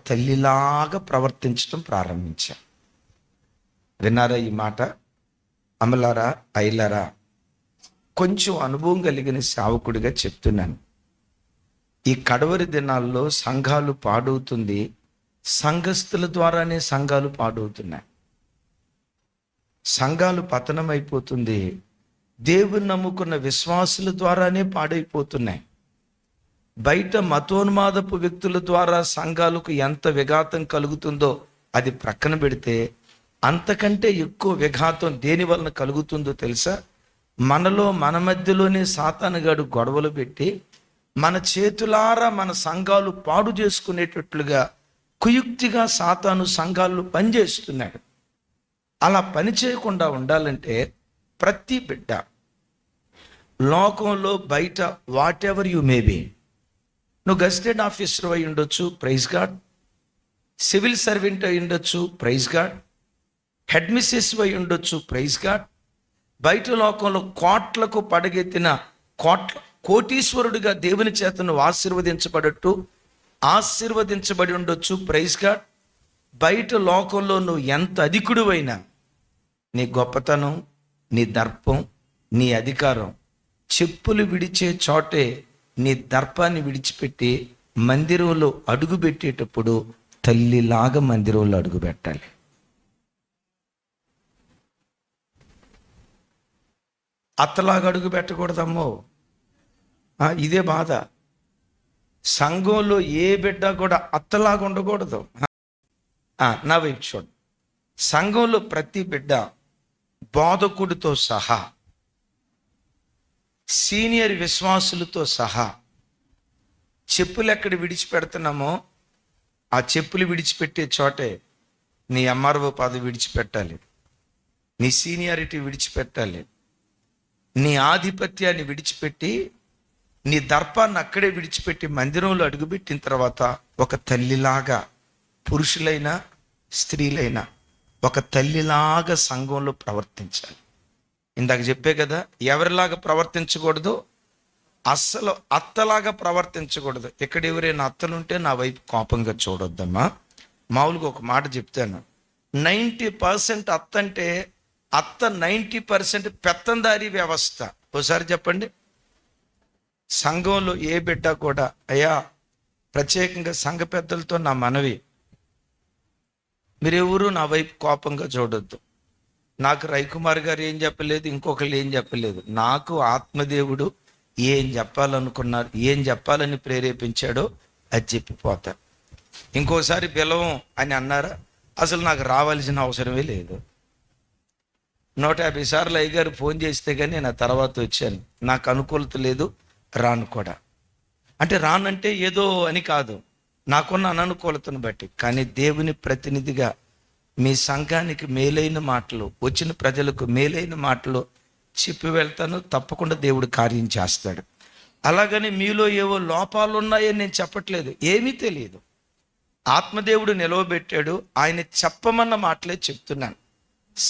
తల్లిలాగా ప్రవర్తించడం ప్రారంభించా. విన్నారా ఈ మాట? అమలారా ఐలారా, కొంచెం అనుభవం కలిగిన సేవకుడిగా చెప్తున్నాను. ఈ కడవరి దినాల్లో సంఘాలు పాడవుతుంది, సంఘస్థుల ద్వారానే సంఘాలు పాడవుతున్నాయి. సంఘాలు పతనమైపోతుంది, దేవుని నమ్ముకున్న విశ్వాసుల ద్వారానే పాడైపోతున్నాయి. బయట మతోన్మాదపు వ్యక్తుల ద్వారా సంఘాలకు ఎంత విఘాతం కలుగుతుందో అది ప్రక్కన పెడితే, అంతకంటే ఎక్కువ విఘాతం దేని వలన కలుగుతుందో తెలుసా? మనలో మన మధ్యలోనే సాతానుగాడు గొడవలు పెట్టి మన చేతులారా మన సంఘాలు పాడు చేసుకునేటట్లుగా కుయుక్తిగా సాతాను సంఘాలు పనిచేస్తున్నాడు. అలా పని చేయకుండా ఉండాలంటే ప్రతి బిడ్డ లోకంలో బయట what ever you may be, నువ్వు గెస్టెడ్ ఆఫీసర్ అయి ఉండొచ్చు, ప్రైజ్ గాడ్. సివిల్ సర్వెంట్ అయి ఉండొచ్చు, ప్రైజ్ గాడ్. హెడ్ మిస్సెస్ అయి ఉండొచ్చు, ప్రైజ్ గాడ్. బయట లోకంలో కోట్లకు పడగెత్తిన కోటీశ్వరుడిగా దేవుని చేత నువ్వు ఆశీర్వదించబడి ఉండొచ్చు, ప్రైజ్ గాడ్. బయట లోకంలో నువ్వు ఎంత అధికుడు అయినా నీ గొప్పతనం, నీ దర్పం, నీ అధికారం చెప్పులు విడిచే చోటే నీ దర్పాన్ని విడిచిపెట్టి మందిరంలో అడుగు పెట్టేటప్పుడు తల్లిలాగా మందిరంలో అడుగు పెట్టాలి. అత్తలాగా అడుగు పెట్టకూడదమ్మో. ఇదే బాధ. సంఘంలో ఏ బిడ్డ కూడా అత్తలాగా ఉండకూడదు. నా వైపు చూడు. సంఘంలో ప్రతి బిడ్డ బోధకుడితో సహా, సీనియర్ విశ్వాసులతో సహా చెప్పులు ఎక్కడ విడిచిపెడుతున్నామో ఆ చెప్పులు విడిచిపెట్టే చోటే నీ ఎంఆర్ఓ పదవి విడిచిపెట్టాలి, నీ సీనియారిటీ విడిచిపెట్టాలి, నీ ఆధిపత్యాన్ని విడిచిపెట్టి నీ దర్పాన్ని అక్కడే విడిచిపెట్టి మందిరంలో అడుగుపెట్టిన తర్వాత ఒక తల్లిలాగా, పురుషులైనా స్త్రీలైనా ఒక తల్లిలాగా సంఘంలో ప్రవర్తించాలి. ఇందాక చెప్పే కదా, ఎవరిలాగా ప్రవర్తించకూడదు, అస్సలు అత్తలాగా ప్రవర్తించకూడదు. ఇక్కడ ఎవరైనా అత్తలుంటే నా వైపు కోపంగా చూడొద్దమ్మా. మామూలుగా ఒక మాట చెప్తాను, 90% అత్త అంటే అత్త 90% పెత్తందారీ వ్యవస్థ. ఒకసారి చెప్పండి. సంఘంలో ఏ బిడ్డ కూడా, అయ్యా ప్రత్యేకంగా సంఘ పెద్దలతో నా మనవి, మీరెవరూ నా వైపు కోపంగా చూడొద్దు. నాకు రవికుమార్ గారు ఏం చెప్పలేదు, ఇంకొకళ్ళు ఏం చెప్పలేదు. నాకు ఆత్మదేవుడు ఏం చెప్పాలనుకున్నారు, ఏం చెప్పాలని ప్రేరేపించాడో అది చెప్పిపోతారు. ఇంకోసారి పిలవం అని అన్నారా, అసలు నాకు రావాల్సిన అవసరమే లేదు. 150 సార్లు అయ్యగారు ఫోన్ చేస్తే కానీ నేను తర్వాత వచ్చాను. నాకు అనుకూలత లేదు, రాను కూడా. అంటే రానంటే ఏదో అని కాదు, నాకున్న అననుకూలతను బట్టి. కానీ దేవుని ప్రతినిధిగా మీ సంఘానికి మేలైన మాటలు, వచ్చిన ప్రజలకు మేలైన మాటలు చెప్పి వెళ్తాను. తప్పకుండా దేవుడు కార్యం చేస్తాడు. అలాగని మీలో ఏవో లోపాలు ఉన్నాయని నేను చెప్పట్లేదు, ఏమీ తెలియదు. ఆత్మదేవుడు నిలవబెట్టాడు, ఆయన చెప్పమన్న మాటలే చెప్తున్నాను.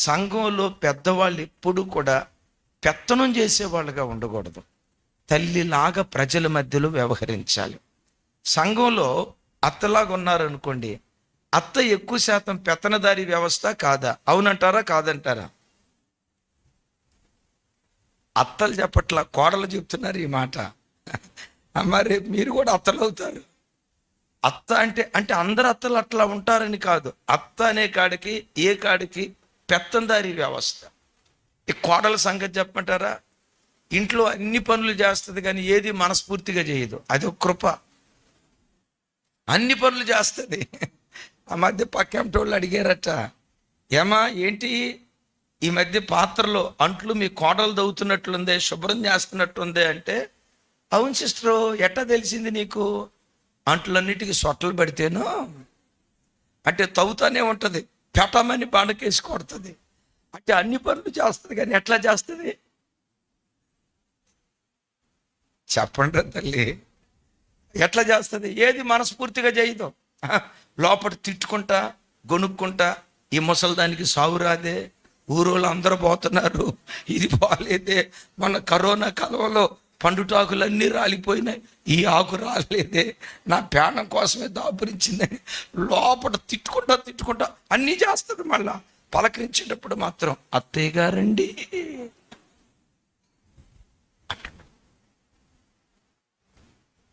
సంఘంలో పెద్దవాళ్ళు ఎప్పుడు కూడా పెత్తనం చేసేవాళ్ళుగా ఉండకూడదు, తల్లిలాగా ప్రజల మధ్యలో వ్యవహరించాలి. సంఘంలో అత్తలాగా ఉన్నారనుకోండి, అత్త ఎక్కువ శాతం పెత్తనదారీ వ్యవస్థ కాదా? అవునంటారా కాదంటారా? అత్తలు చెప్పట్లా, కోడలు చెప్తున్నారు ఈ మాట. అమ్మ రేపు మీరు కూడా అత్తలు అవుతారు. అత్త అంటే అందరు అత్తలు అట్లా ఉంటారని కాదు. అత్త అనే కాడికి ఏ కాడికి పెత్తందారీ వ్యవస్థ. ఈ కోడల సంగతి చెప్పమంటారా? ఇంట్లో అన్ని పనులు చేస్తుంది కానీ ఏది మనస్ఫూర్తిగా చేయదు. అది ఒక కృప. అన్ని పనులు చేస్తుంది. ఆ మధ్య పక్కంటోళ్ళు అడిగారట, ఏమా ఏంటి ఈ మధ్య పాత్రలో అంట్లు మీ కోడలు దవ్వుతున్నట్లుందే, శుభ్రం చేస్తున్నట్టుందే అంటే, అవును సిస్టరు, ఎట్టా తెలిసింది నీకు? అంట్లన్నిటికీ సొట్టలు పడితేనో అంటే తవ్వుతానే ఉంటుంది, పెట్టమని బాణకేసి కొడుతుంది. అంటే అన్ని పనులు చేస్తుంది కానీ ఎట్లా చేస్తుంది చెప్పండి తల్లి? ఎట్లా చేస్తుంది? ఏది మనస్ఫూర్తిగా చేయదు. లోపల తిట్టుకుంటా గొనుక్కుంటా, ఈ ముసలిదానికి సాగు రాదే, ఊరోళ్ళు అందరూ పోతున్నారు, ఇది బాగాలేదే, మన కరోనా కాలంలో పండుటాకులన్నీ రాలిపోయినాయి, ఈ ఆకు రాలేదే, నా ప్రాణం కోసమే దాపురించిందని లోపల తిట్టుకుంటా అన్నీ చేస్తుంది. మళ్ళా పలకరించేటప్పుడు మాత్రం అత్తయ్య గారండి.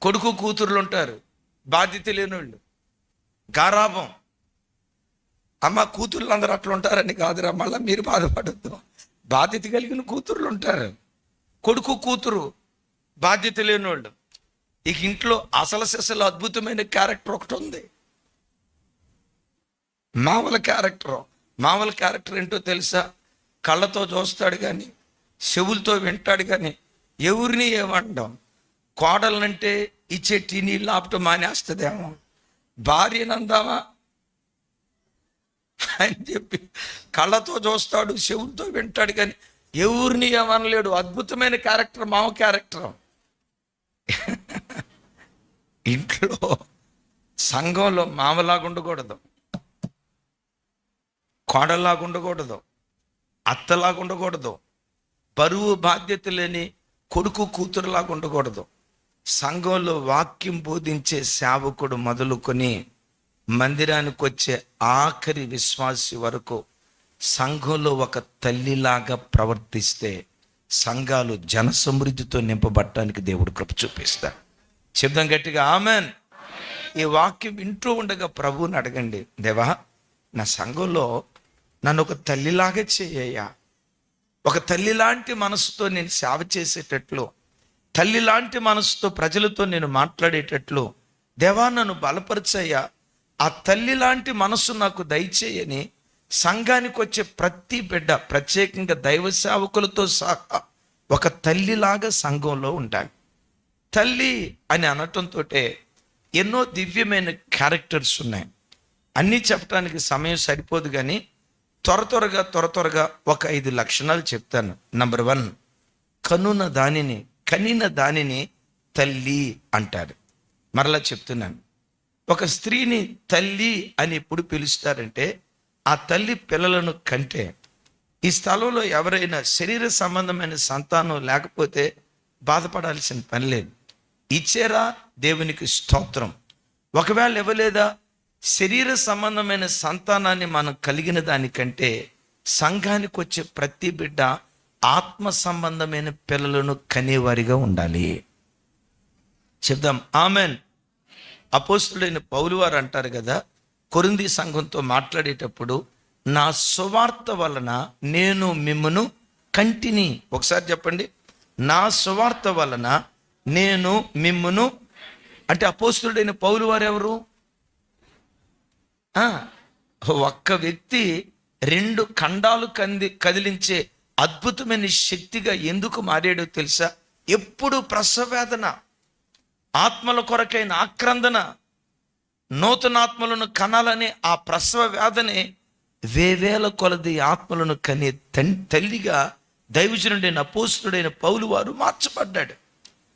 కొడుకు కూతుర్లు ఉంటారు, బాధ్యత లేనోళ్ళు, గారాబం. అమ్మ కూతుర్లు అందరూ అట్లా ఉంటారని కాదురా, మళ్ళీ మీరు బాధపడద్దు. బాధ్యత కలిగిన కూతుర్లు ఉంటారు, కొడుకు కూతురు బాధ్యత లేనోళ్ళు. ఇక ఇంట్లో అసలు సిసలు అద్భుతమైన క్యారెక్టర్ ఒకటి ఉంది, మామూలు క్యారెక్టర్ ఏంటో తెలుసా? కళ్ళతో చూస్తాడు కానీ, చెవులతో వింటాడు కానీ ఎవరిని ఏమంటాం. కోడలనంటే ఇచ్చే టీ నీళ్ళు ఆపటం మానేస్తుందేమో, భార్యను అందామా అని చెప్పి కళ్ళతో చూస్తాడు, చెవులతో వింటాడు కానీ ఎవరిని ఏమనలేడు. అద్భుతమైన క్యారెక్టర్, మామ క్యారెక్టర్. ఇంట్లో సంఘంలో మామలాగా ఉండకూడదు, కోడలాగా ఉండకూడదు, అత్తలాగా ఉండకూడదు, బరువు బాధ్యత లేని కొడుకు కూతురులాగా ఉండకూడదు. సంఘంలో వాక్యం బోధించే సేవకుడు మొదలుకొని మందిరానికి వచ్చే ఆఖరి విశ్వాసి వరకు సంఘంలో ఒక తల్లిలాగా ప్రవర్తిస్తే సంఘాలు జన సమృద్ధితో నింపబడటానికి దేవుడు కృప చూపిస్తాడు. శబ్దం గట్టిగా ఆమెన్. ఈ వాక్యం వింటూ ఉండగా ప్రభువుని అడగండి, దేవా నా సంఘంలో నన్ను ఒక తల్లిలాగా చేయ్యా, ఒక తల్లి లాంటి మనసుతో నేను సేవ చేసేటట్లు, తల్లి లాంటి మనసుతో ప్రజలతో నేను మాట్లాడేటట్లు దేవా నన్ను బలపరచయ్యా, ఆ తల్లి లాంటి మనసు నాకు దయచేయని సంఘానికి వచ్చే ప్రతి బిడ్డ, ప్రత్యేకంగా దైవ సేవకులతో సహా ఒక తల్లిలాగా సంఘంలో ఉండాలి. తల్లి అని అనటంతో ఎన్నో దివ్యమైన క్యారెక్టర్స్ ఉన్నాయి. అన్నీ చెప్పడానికి సమయం సరిపోదు కానీ త్వరగా ఒక 5 లక్షణాలు చెప్తాను. నంబర్ 1, కనిన దానిని తల్లి అంటారు. మరలా చెప్తున్నాను, ఒక స్త్రీని తల్లి అని ఎప్పుడు పిలుస్తారంటే ఆ తల్లి పిల్లలను కంటే. ఈ స్థలంలో ఎవరైనా శరీర సంబంధమైన సంతానం లేకపోతే బాధపడాల్సిన పని లేదు. ఇచ్చారా, దేవునికి స్తోత్రం. ఒకవేళ ఇవ్వలేదా, శరీర సంబంధమైన సంతానాన్ని మనం కలిగిన దానికంటే సంఘానికి వచ్చే ప్రతి బిడ్డ ఆత్మ సంబంధమైన పిల్లలను కనేవారిగా ఉండాలి. చెప్దాం ఆమెన్. అపోస్తుడైన పౌలు వారు అంటారు కదా, కొరింథీ సంఘంతో మాట్లాడేటప్పుడు, నా సువార్త వలన నేను మిమ్మును కంటిని. ఒకసారి చెప్పండి, నా సువార్త వలన నేను మిమ్మును. అంటే అపోస్తుడైన పౌలు వారు ఎవరు? ఒక్క వ్యక్తి 2 ఖండాలు కదిలించే అద్భుతమైన శక్తిగా ఎందుకు మారాడో తెలుసా? ఎప్పుడు ప్రసవేదన, ఆత్మల కొరకైన ఆక్రందన, నూతనాత్మలను కనాలనే ఆ ప్రసవ వేదనే వేవేల కొలది ఆత్మలను కనే తల్లిగా దైవజనుడైన అపోస్తుడైన పౌలు వారు మార్చబడ్డాడు.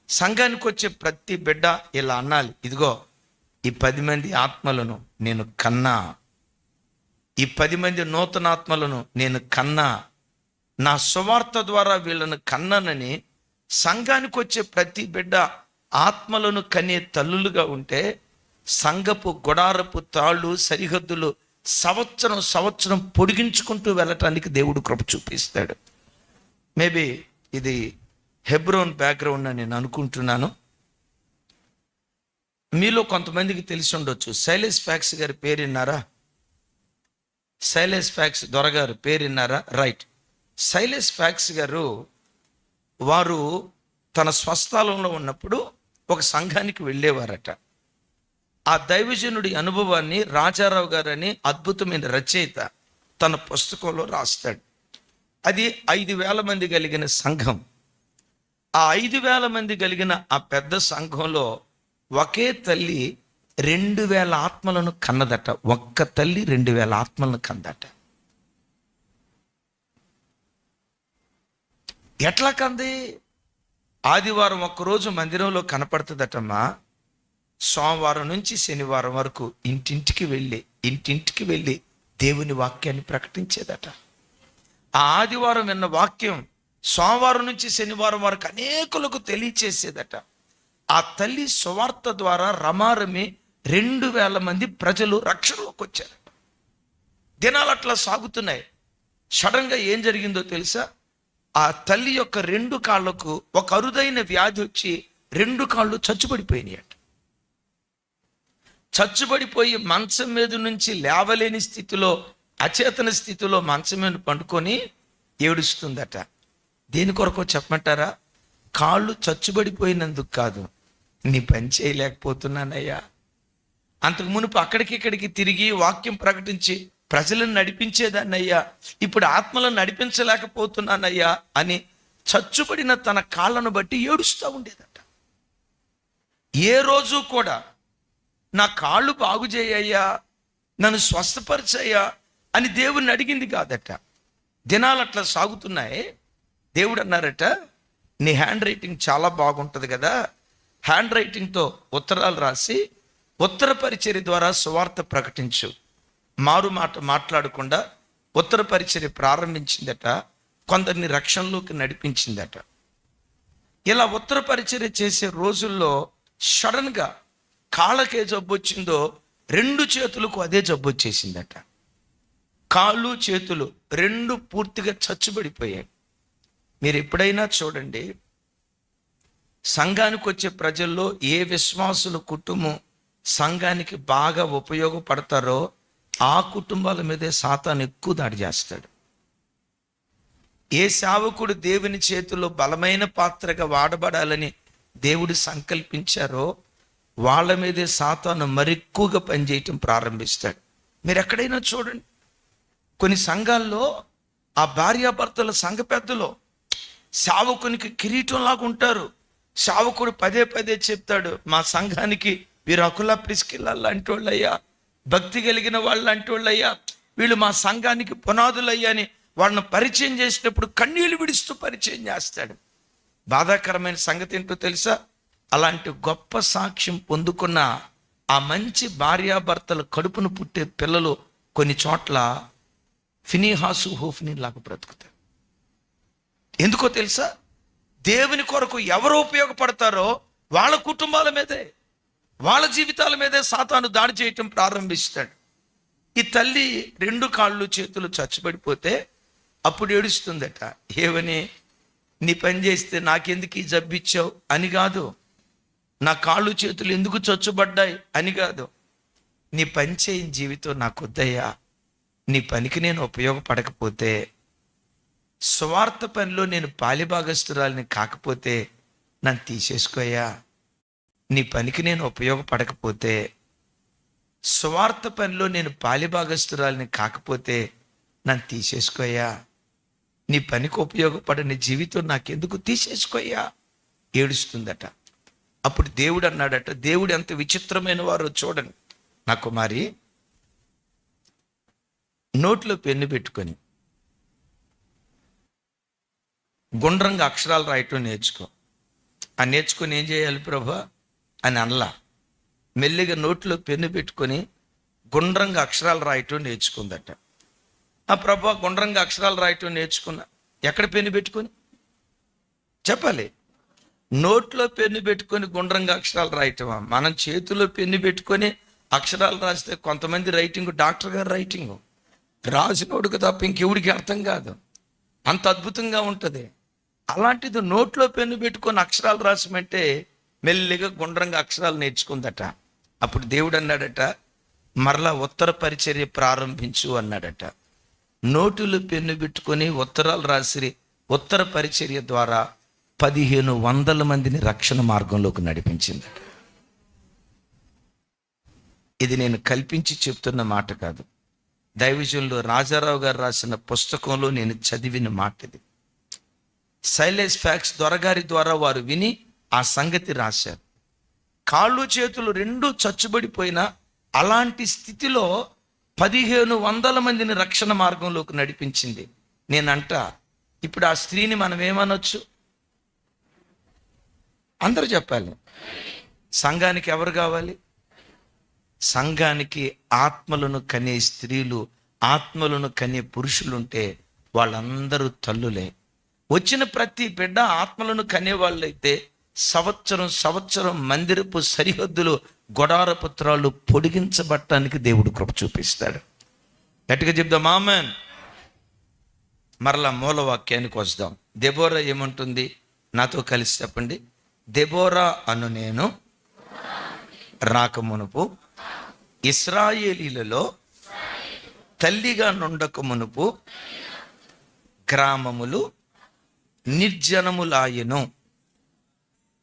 సంఘానికి వచ్చే ప్రతి బిడ్డ ఇలా అనాలి, ఇదిగో ఈ 10 మంది ఆత్మలను నేను కన్నా, ఈ 10 మంది నూతనాత్మలను నేను కన్నా, నా సువార్త ద్వారా వీళ్ళను కన్నానని సంఘానికి వచ్చే ప్రతి బిడ్డ ఆత్మలను కనే తల్లులుగా ఉంటే సంఘపు గుడారపు తాళ్ళు సరిహద్దులు సంవత్సరం పొడిగించుకుంటూ వెళ్ళటానికి దేవుడు కృప చూపిస్తాడు. మేబీ ఇది హెబ్రోన్ బ్యాక్గ్రౌండ్ అని నేను అనుకుంటున్నాను. మీలో కొంతమందికి తెలిసి ఉండొచ్చు, సైలెస్ ఫ్యాక్స్ గారి పేరు విన్నారా? సైలెస్ ఫ్యాక్స్ దొరగారు పేరు విన్నారా? రైట్. సైలెస్ ఫ్యాక్స్ గారు వారు తన స్వస్థలంలో ఉన్నప్పుడు ఒక సంఘానికి వెళ్ళేవారట. ఆ దైవజనుడి అనుభవాన్ని రాజారావు గారు అని అద్భుతమైన రచయిత తన పుస్తకంలో రాస్తాడు. అది 5,000 మంది కలిగిన సంఘం. ఆ 5,000 మంది కలిగిన ఆ పెద్ద సంఘంలో ఒకే తల్లి 2,000 ఆత్మలను కన్నదట. ఒక్క తల్లి 2,000 ఆత్మలను కన్నదట. ఎట్లా కంది? ఆదివారం ఒక్కరోజు మందిరంలో కనపడుతుందటమ్మా. సోమవారం నుంచి శనివారం వరకు ఇంటింటికి వెళ్ళి దేవుని వాక్యాన్ని ప్రకటించేదట. ఆ ఆదివారం విన్న వాక్యం సోమవారం నుంచి శనివారం వరకు అనేకులకు తెలియచేసేదట. ఆ తల్లి సువార్త ద్వారా రమారమి 2000 మంది ప్రజలు రక్షణలోకి వచ్చారు. దినాలు అట్లా సాగుతున్నాయి. సడన్గా ఏం జరిగిందో తెలుసా? ఆ తల్లి యొక్క 2 కాళ్ళకు ఒక అరుదైన వ్యాధి వచ్చి 2 కాళ్ళు చచ్చుబడిపోయినాయట. చచ్చుబడిపోయి మంచం మీద నుంచి లేవలేని స్థితిలో, అచేతన స్థితిలో మంచం మీద పండుకొని ఏడుస్తుందట. దేని కొరకు చెప్పమంటారా? కాళ్ళు చచ్చుబడిపోయినందుకు కాదు, నీ పని చేయలేకపోతున్నానయ్యా. అంతకు మునుపు అక్కడికిక్కడికి తిరిగి వాక్యం ప్రకటించి ప్రజలను నడిపించేదాన్నయ్యా, ఇప్పుడు ఆత్మలను నడిపించలేకపోతున్నానయ్యా అని చచ్చుబడిన తన కాళ్ళను బట్టి ఏడుస్తూ ఉండేదట. ఏ రోజు కూడా నా కాళ్ళు బాగు చేయయ్యా, నన్ను స్వస్థపరిచయ్యా అని దేవుణ్ణి అడిగింది కాదట. దినాలు అట్లా సాగుతున్నాయి. దేవుడు అన్నారట, నీ హ్యాండ్ రైటింగ్ చాలా బాగుంటుంది కదా, హ్యాండ్ రైటింగ్తో ఉత్తరాలు రాసి ఉత్తర పరిచర్య ద్వారా సువార్త ప్రకటించు. మారు మాట మాట్లాడకుండా ఉత్తర పరిచర్య ప్రారంభించిందట. కొందరిని రక్షణలోకి నడిపించిందట. ఇలా ఉత్తర పరిచర్య చేసే రోజుల్లో సడన్గా కాళ్ళకే జబ్బు వచ్చిందో 2 చేతులకు అదే జబ్బు వచ్చేసిందట. కాళ్ళు చేతులు 2 పూర్తిగా చచ్చుబడిపోయాయి. మీరు ఎప్పుడైనా చూడండి, సంఘానికి వచ్చే ప్రజల్లో ఏ విశ్వాసుల కుటుంబం సంఘానికి బాగా ఉపయోగపడతారో ఆ కుటుంబాల మీదే సాతాను ఎక్కువ దాడి చేస్తాడు. ఏ సేవకుడు దేవుని చేతుల్లో బలమైన పాత్రగా వాడబడాలని దేవుడు సంకల్పించారో వాళ్ళ మీదే సాతాను మరెక్కువగా పనిచేయటం ప్రారంభిస్తాడు. మీరు ఎక్కడైనా చూడండి, కొన్ని సంఘాల్లో ఆ భార్యాభర్తల సంఘ పెద్దలో సేవకునికి కిరీటంలాగా ఉంటారు. సేవకుడు పదే పదే చెప్తాడు, మా సంఘానికి వీరు అకుల ప్రిస్కిల్లా లాంటి వాళ్ళయ్యా, భక్తి కలిగిన వాళ్ళు లాంటి వాళ్ళయ్యా, వీళ్ళు మా సంఘానికి పునాదులయ్యా అని వాళ్ళని పరిచయం చేసినప్పుడు కన్నీళ్లు విడుస్తూ పరిచయం చేస్తాడు. బాధాకరమైన సంగతి ఏంటో తెలుసా? అలాంటి గొప్ప సాక్ష్యం పొందుకున్న ఆ మంచి భార్యాభర్తల కడుపును పుట్టే పిల్లలు కొన్ని చోట్ల ఫినీహాసు హోఫ్నీ లాగా బ్రతుకుతారు. ఎందుకో తెలుసా? దేవుని కొరకు ఎవరు ఉపయోగపడతారో వాళ్ళ కుటుంబాల మీదే, వాళ్ళ జీవితాల మీదే సాతాను దాడి చేయటం ప్రారంభిస్తాడు. ఈ తల్లి 2 కాళ్ళు చేతులు చచ్చుబడిపోతే అప్పుడు ఏడుస్తుందట. ఏమని? నీ పని చేస్తే నాకెందుకు ఈ జబ్బిచ్చావు అని కాదు, నా కాళ్ళు చేతులు ఎందుకు చచ్చుబడ్డాయి అని కాదు, నీ పని చేయని జీవితం నాకు వద్దయ్యా, నీ పనికి నేను ఉపయోగపడకపోతే, స్వార్థ పనిలో నేను పాలిభాగస్తురాలిని కాకపోతే నన్ను తీసేసుకోయ్యా. నీ పనికి నేను ఉపయోగపడకపోతే, స్వార్థ పనిలో నేను పాలిభాగస్తురాలిని కాకపోతే నన్ను తీసేసుకోయ్యా. నీ పనికి ఉపయోగపడని జీవితం నాకెందుకు, తీసేసుకోయ్యా. ఏడుస్తుందట. అప్పుడు దేవుడు అన్నాడట, దేవుడు ఎంత విచిత్రమైన వారో చూడండి. నా కుమారి, నోట్లో పెన్ను పెట్టుకొని గుండ్రంగా అక్షరాలు రాయటం నేర్చుకో. ఆ నేర్చుకొని ఏం చేయాలి ప్రభా అని అనలా. మెల్లిగా నోట్లో పెన్ను పెట్టుకొని గుండ్రంగా అక్షరాలు రాయటం నేర్చుకుందట. ఆ ప్రభా గుండ్రంగా అక్షరాలు రాయటం నేర్చుకున్నా. ఎక్కడ పెన్ను పెట్టుకొని చెప్పాలి? నోట్లో పెన్ను పెట్టుకొని గుండ్రంగా అక్షరాలు రాయటమా? మనం చేతిలో పెన్ను పెట్టుకొని అక్షరాలు రాస్తే కొంతమంది రైటింగ్ డాక్టర్ గారు రైటింగ్, రాసినోడికి తప్ప ఇంకెవడికి అర్థం కాదు, అంత అద్భుతంగా ఉంటుంది. అలాంటిది నోట్లో పెన్ను పెట్టుకొని అక్షరాలు రాసమంటే మెల్లిగా గుండ్రంగా అక్షరాలు నేర్చుకుందట. అప్పుడు దేవుడు అన్నాడట, మరలా ఉత్తర పరిచర్య ప్రారంభించు అన్నాడట. నోటులు పెన్ను పెట్టుకొని ఉత్తరాలు రాసి ఉత్తర పరిచర్య ద్వారా 1500 మందిని రక్షణ మార్గంలోకి నడిపించిందట. ఇది నేను కల్పించి చెప్తున్న మాట కాదు, దైవజనులు రాజారావు గారు రాసిన పుస్తకంలో నేను చదివిన మాట ఇది. సైలెస్ ఫ్యాక్స్ దొరగారి ద్వారా వారు విని ఆ సంగతి రాశారు. కాళ్ళు చేతులు 2 చచ్చుబడిపోయినా అలాంటి స్థితిలో 1500 మందిని రక్షణ మార్గంలోకి నడిపించింది. నేనంట, ఇప్పుడు ఆ స్త్రీని మనం ఏమనొచ్చు? అందరూ చెప్పాలి. సంఘానికి ఎవరు కావాలి? సంఘానికి ఆత్మలను కనే స్త్రీలు, ఆత్మలను కనే పురుషులుంటే వాళ్ళందరూ తల్లులే. వచ్చిన ప్రతి బిడ్డ ఆత్మలను కనేవాళ్ళైతే సంవత్సరం సంవత్సరం మందిరపు సరిహద్దులు గొడారపుత్రాలు పొడిగించబట్టడానికి దేవుడు కృప చూపిస్తాడు. గట్టిగా చెప్దాం ఆమేన్. మరలా మూలవాక్యానికి వస్తాం. దెబోరా ఏమంటుంది? నాతో కలిసి చెప్పండి. దెబోరా అను నేను రాకమునుపు ఇశ్రాయేలీలలో తల్లిగా నుండక మునుపు గ్రామములు నిర్జనములాయెను.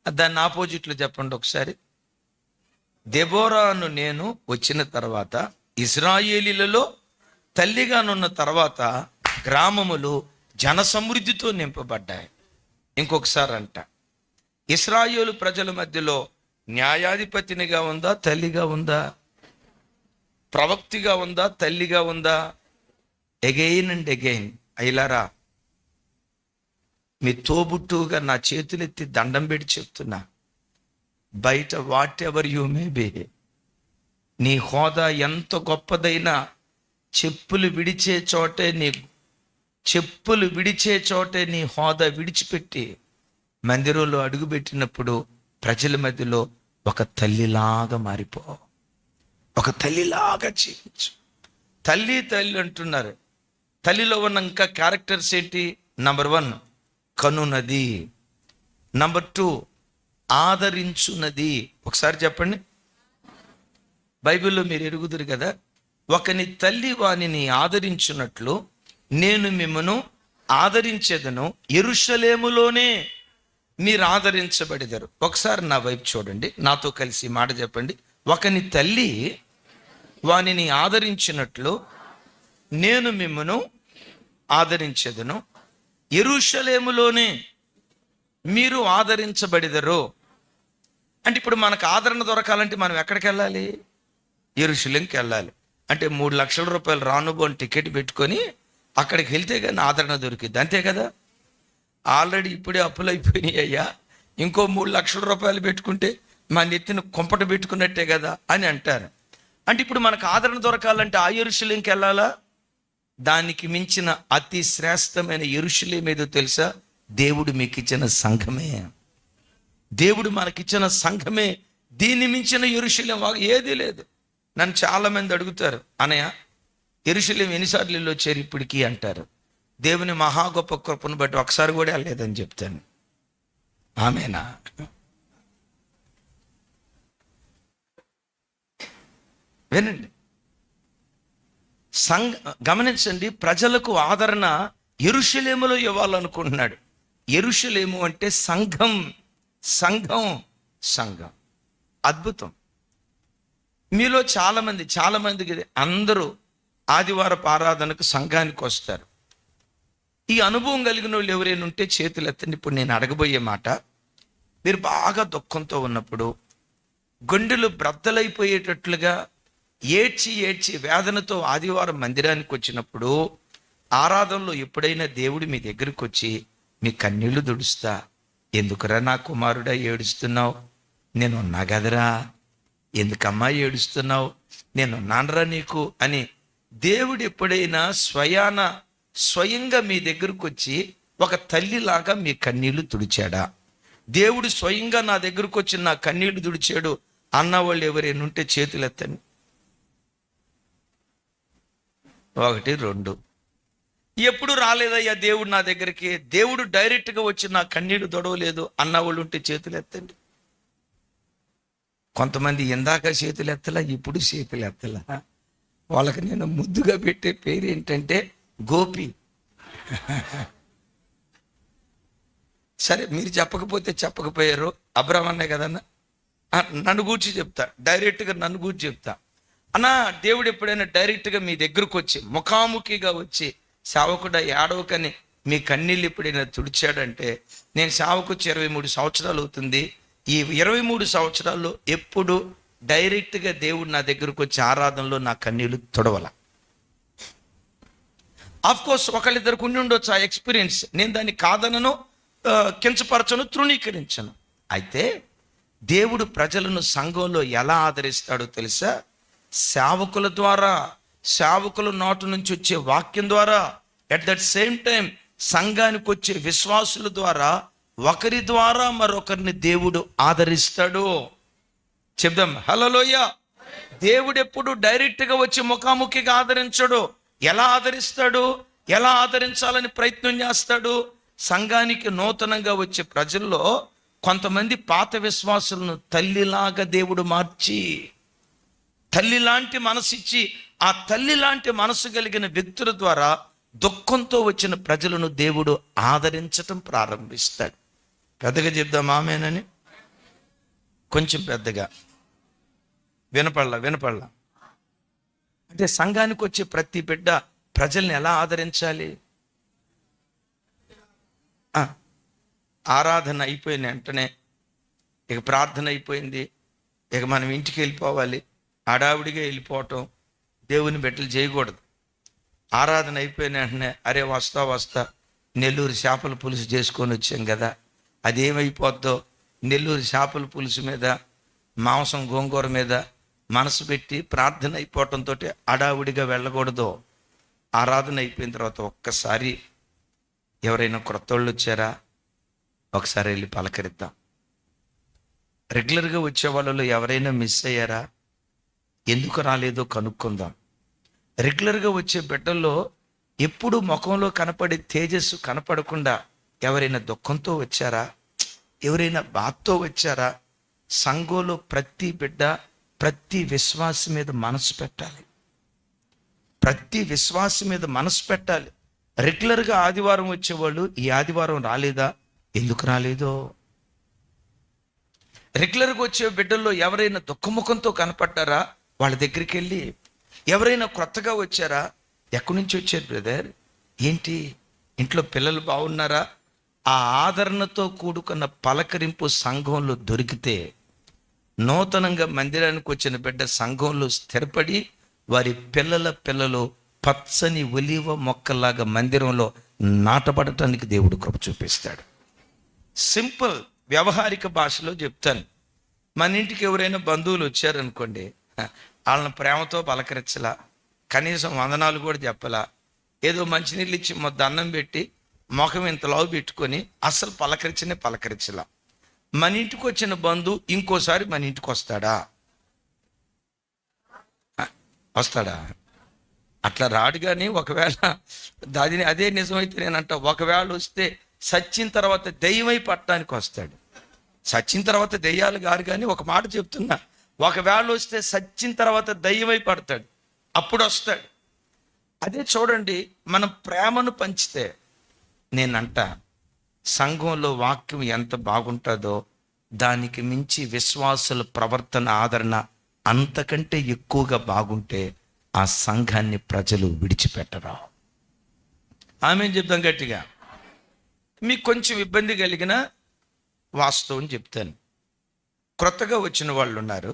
దాన్ని ఆపోజిట్లో చెప్పండి ఒకసారి. దెబోరాను నేను వచ్చిన తర్వాత, ఇశ్రాయేలీలలో తల్లిగానున్న తర్వాత గ్రామములు జన సమృద్ధితో నింపబడ్డాయి. ఇంకొకసారి అంట, ఇశ్రాయేలు ప్రజల మధ్యలో న్యాయాధిపతినిగా ఉందా, తల్లిగా ఉందా? ప్రవక్తిగా ఉందా, తల్లిగా ఉందా? ఎగైన్ అండ్ ఎగైన్ అయిలారా, మీ తోబుట్టుగా నా చేతులెత్తి దండం పెట్టి చెప్తున్నా, బయట whatever you may be, నీ హోదా ఎంత గొప్పదైనా చెప్పులు విడిచే చోటే నీ హోదా విడిచిపెట్టి మందిరంలో అడుగుపెట్టినప్పుడు ప్రజల మధ్యలో ఒక తల్లిలాగా మారిపో, ఒక తల్లిలాగా జీవించు. తల్లి అంటున్నారు. తల్లిలో ఉన్న ఇంకా క్యారెక్టర్స్ ఏంటి? నంబర్ 1 కనునది, నంబర్ 2 ఆదరించున్నది. ఒకసారి చెప్పండి. బైబిల్లో మీరు ఎరుగుదురు కదా, ఒకని తల్లి వానిని ఆదరించున్నట్లు నేను మిమ్మను ఆదరించేదను, యెరూషలేములోనే మీరు ఆదరించబడెదరు. ఒకసారి నా వైపు చూడండి, నాతో కలిసి మాట చెప్పండి. ఒకని తల్లి వానిని ఆదరించినట్లు నేను మిమ్మను ఆదరించెదను, యెరూషలేములోనే మీరు ఆదరించబడెదరు. అంటే ఇప్పుడు మనకు ఆదరణ దొరకాలంటే మనం ఎక్కడికి వెళ్ళాలి? యెరూషలేంకి వెళ్ళాలి. అంటే 3 లక్షల రూపాయలు రానుబోని టికెట్ పెట్టుకొని అక్కడికి వెళ్తే కానీ ఆదరణ దొరికిద్ది, అంతే కదా? ఆల్రెడీ ఇప్పుడే అప్పులు అయిపోయినాయి అయ్యా, ఇంకో 3 లక్షల రూపాయలు పెట్టుకుంటే మా నెత్తిని కొంపట పెట్టుకున్నట్టే కదా అని అంటారు. అంటే ఇప్పుడు మనకు ఆదరణ దొరకాలంటే ఆ యెరూషలేంకి వెళ్ళాలా? దానికి మించిన అతి శ్రేష్టమైన యెరూషలేం ఏదో తెలుసా? దేవుడు మీకు ఇచ్చిన సంఘమే. దేవుడు మనకిచ్చిన సంఘమే. దీన్ని మించిన యెరూషలేం ఏదీ లేదు. నన్ను చాలా మంది అడుగుతారు, అన్నయ్య యెరూషలేం ఎన్నిసార్లు వెళ్ళి వచ్చారు ఇప్పటికీ అంటారు. దేవుని మహా గొప్ప కృపను బట్టి ఒకసారి కూడా వెళ్ళలేదని చెప్తాను. ఆమేనా? వినండి, గమనించండి. ప్రజలకు ఆదరణ యెరూషలేములో ఇవ్వాలనుకుంటున్నాడు. యెరూషలేము అంటే సంఘం, సంఘం, సంఘం. అద్భుతం. మీలో చాలామందికి అందరూ ఆదివారపు ఆరాధనకు సంఘానికి వస్తారు. ఈ అనుభవం కలిగిన వాళ్ళు ఎవరైనా ఉంటే చేతులు ఎత్తండి. ఇప్పుడు నేను అడగబోయే మాట, మీరు బాగా దుఃఖంతో ఉన్నప్పుడు, గుండెలు బ్రద్దలైపోయేటట్లుగా ఏడ్చి వేదనతో ఆదివారం మందిరానికి వచ్చినప్పుడు, ఆరాధనలో ఎప్పుడైనా దేవుడు మీ దగ్గరికి వచ్చి మీ కన్నీళ్లు దుడుస్తా, ఎందుకురా నా కుమారుడా ఏడుస్తున్నావు, నేనున్నా కదరా, ఎందుకమ్మా ఏడుస్తున్నావు, నేనున్నానరా నీకు అని దేవుడు ఎప్పుడైనా స్వయంగా మీ దగ్గరకు వచ్చి ఒక తల్లిలాగా మీ కన్నీళ్లు తుడిచాడా? దేవుడు స్వయంగా నా దగ్గరకు వచ్చి నా కన్నీళ్లు తుడిచాడు అన్నవాళ్ళు ఎవరైనా ఉంటే చేతులు ఎత్తండి. 1 2. ఎప్పుడు రాలేదయ్యా దేవుడు నా దగ్గరికి, దేవుడు డైరెక్ట్గా వచ్చి నా కన్నీళ్లు తొడవలేదు అన్నవాళ్ళు ఉంటే చేతులు ఎత్తండి. కొంతమంది ఇందాక చేతులు ఎత్తలా, ఇప్పుడు చేతులు ఎత్తలా. వాళ్ళకి నేను ముద్దుగా పెట్టే పేరు ఏంటంటే గోపి. సరే, మీరు చెప్పకపోయారు, అబ్రాహ్మ అన్నే కదన్నా, నన్ను గూర్చి చెప్తా, డైరెక్ట్గా నన్ను గూర్చి చెప్తా. అన్నా, దేవుడు ఎప్పుడైనా డైరెక్ట్గా మీ దగ్గరకు వచ్చి ముఖాముఖిగా వచ్చి సేవకుడా ఏడవకని మీ కన్నీళ్ళు ఎప్పుడైనా తుడిచాడంటే, నేను సేవకొచ్చి 23 సంవత్సరాలు అవుతుంది. ఈ 23 సంవత్సరాల్లో ఎప్పుడు డైరెక్ట్గా దేవుడు నా దగ్గరకు వచ్చి ఆరాధనలో నా కన్నీళ్లు తొడవల. ఆఫ్కోర్స్ ఒకళ్ళిద్దరికి ఉండి ఉండొచ్చు ఆ ఎక్స్పీరియన్స్, నేను దాన్ని కాదనను, కించపరచను, తృణీకరించను. అయితే దేవుడు ప్రజలను సంఘంలో ఎలా ఆదరిస్తాడో తెలుసా? సేవకుల ద్వారా, సేవకుల నోటు నుంచి వచ్చే వాక్యం ద్వారా, ఎట్ దట్ సేమ్ టైం సంఘానికి వచ్చే విశ్వాసుల ద్వారా ఒకరి ద్వారా మరొకరిని దేవుడు ఆదరిస్తాడు. చెప్దాం హల్లెలూయా. దేవుడు ఎప్పుడు డైరెక్ట్గా వచ్చి ముఖాముఖిగా ఆదరించడు. ఎలా ఆదరిస్తాడు? ఎలా ఆదరించాలని ప్రయత్నం చేస్తాడు? సంఘానికి నూతనంగా వచ్చే ప్రజల్లో కొంతమంది పాత విశ్వాసులను తల్లిలాగా దేవుడు మార్చి, తల్లి లాంటి మనసు ఇచ్చి, ఆ తల్లి లాంటి మనసు కలిగిన వ్యక్తుల ద్వారా దుఃఖంతో వచ్చిన ప్రజలను దేవుడు ఆదరించటం ప్రారంభిస్తాడు. పెద్దగా చెప్దాం ఆమేనని. కొంచెం పెద్దగా వినపడలా. అంటే సంఘానికి వచ్చే ప్రతి బిడ్డ ప్రజల్ని ఎలా ఆదరించాలి? ఆరాధన అయిపోయిన వెంటనే ఇక ప్రార్థన అయిపోయింది, ఇక మనం ఇంటికి వెళ్ళిపోవాలి, హడావుడిగా వెళ్ళిపోవటం దేవుని బిడ్డలు చేయకూడదు. ఆరాధన అయిపోయిన వెంటనే అరే వస్తా నెల్లూరు చేపల పులుసు చేసుకొని వచ్చాం కదా, అదేమైపోద్దో, నెల్లూరు చేపల పులుసు మీద మాంసం గోంగూర మీద మనసు పెట్టి ప్రార్థన అయిపోవటంతో హడావుడిగా వెళ్ళకూడదు. ఆరాధన అయిపోయిన తర్వాత ఒక్కసారి ఎవరైనా క్రొత్త వాళ్ళు వచ్చారా ఒకసారి వెళ్ళి పలకరిద్దాం. రెగ్యులర్గా వచ్చే వాళ్ళలో ఎవరైనా మిస్ అయ్యారా, ఎందుకు రాలేదో కనుక్కుందాం. రెగ్యులర్గా వచ్చే బిడ్డల్లో ఎప్పుడు ముఖంలో కనపడే తేజస్సు కనపడకుండా ఎవరైనా దుఃఖంతో వచ్చారా, ఎవరైనా బాధతో వచ్చారా? సంఘంలో ప్రతి బిడ్డ ప్రతి విశ్వాసి మీద మనసు పెట్టాలి. ప్రతి విశ్వాసి మీద మనసు పెట్టాలి. రెగ్యులర్గా ఆదివారం వచ్చేవాళ్ళు ఈ ఆదివారం రాలేదా, ఎందుకు రాలేదో? రెగ్యులర్గా వచ్చే బిడ్డల్లో ఎవరైనా దుఃఖముఖంతో కనపడ్డారా, వాళ్ళ దగ్గరికి వెళ్ళి, ఎవరైనా కొత్తగా వచ్చారా, ఎక్కడి నుంచి వచ్చారు బ్రదర్, ఏంటి ఇంట్లో పిల్లలు బాగున్నారా? ఆ ఆదరణతో కూడుకున్న పలకరింపు సంఘంలో దొరికితే నూతనంగా మందిరానికి వచ్చిన బిడ్డ సంఘంలో స్థిరపడి వారి పిల్లలు పచ్చని ఒలీవ మొక్కలాగా మందిరంలో నాటపడటానికి దేవుడు కృప చూపిస్తాడు. సింపుల్ వ్యవహారిక భాషలో చెప్తాను. మన ఇంటికి ఎవరైనా బంధువులు వచ్చారనుకోండి, వాళ్ళని ప్రేమతో పలకరించలా, కనీసం వందనాలు కూడా చెప్పలా, ఏదో మంచినీళ్ళు ఇచ్చి మొద్దు అన్నం పెట్టి ముఖం ఇంత లావు పెట్టుకొని అస్సలు పలకరించలా. మన ఇంటికి వచ్చిన బంధువు ఇంకోసారి మన ఇంటికి వస్తాడా? అట్లా రాడు. కానీ ఒకవేళ అదే నిజమైతే నేనంట, ఒకవేళ వస్తే సచ్చిన తర్వాత దెయ్యమై పట్టడానికి వస్తాడు. సచ్చిన తర్వాత దెయ్యాలు గారు, కానీ ఒక మాట చెప్తున్నా, ఒకవేళ వస్తే సచ్చిన తర్వాత దెయ్యమై పడతాడు, అప్పుడు వస్తాడు. అదే చూడండి, మనం ప్రేమను పంచితే, నేనంట సంఘంలో వాక్యం ఎంత బాగుంటుందో దానికి మించి విశ్వాసుల ప్రవర్తన ఆదరణ అంతకంటే ఎక్కువగా బాగుంటే ఆ సంఘాన్ని ప్రజలు విడిచిపెట్టరా. ఆమె చెప్తాం గట్టిగా. మీకు కొంచెం ఇబ్బంది కలిగిన వాస్తవం చెప్తాను. క్రొత్తగా వచ్చిన వాళ్ళు ఉన్నారు.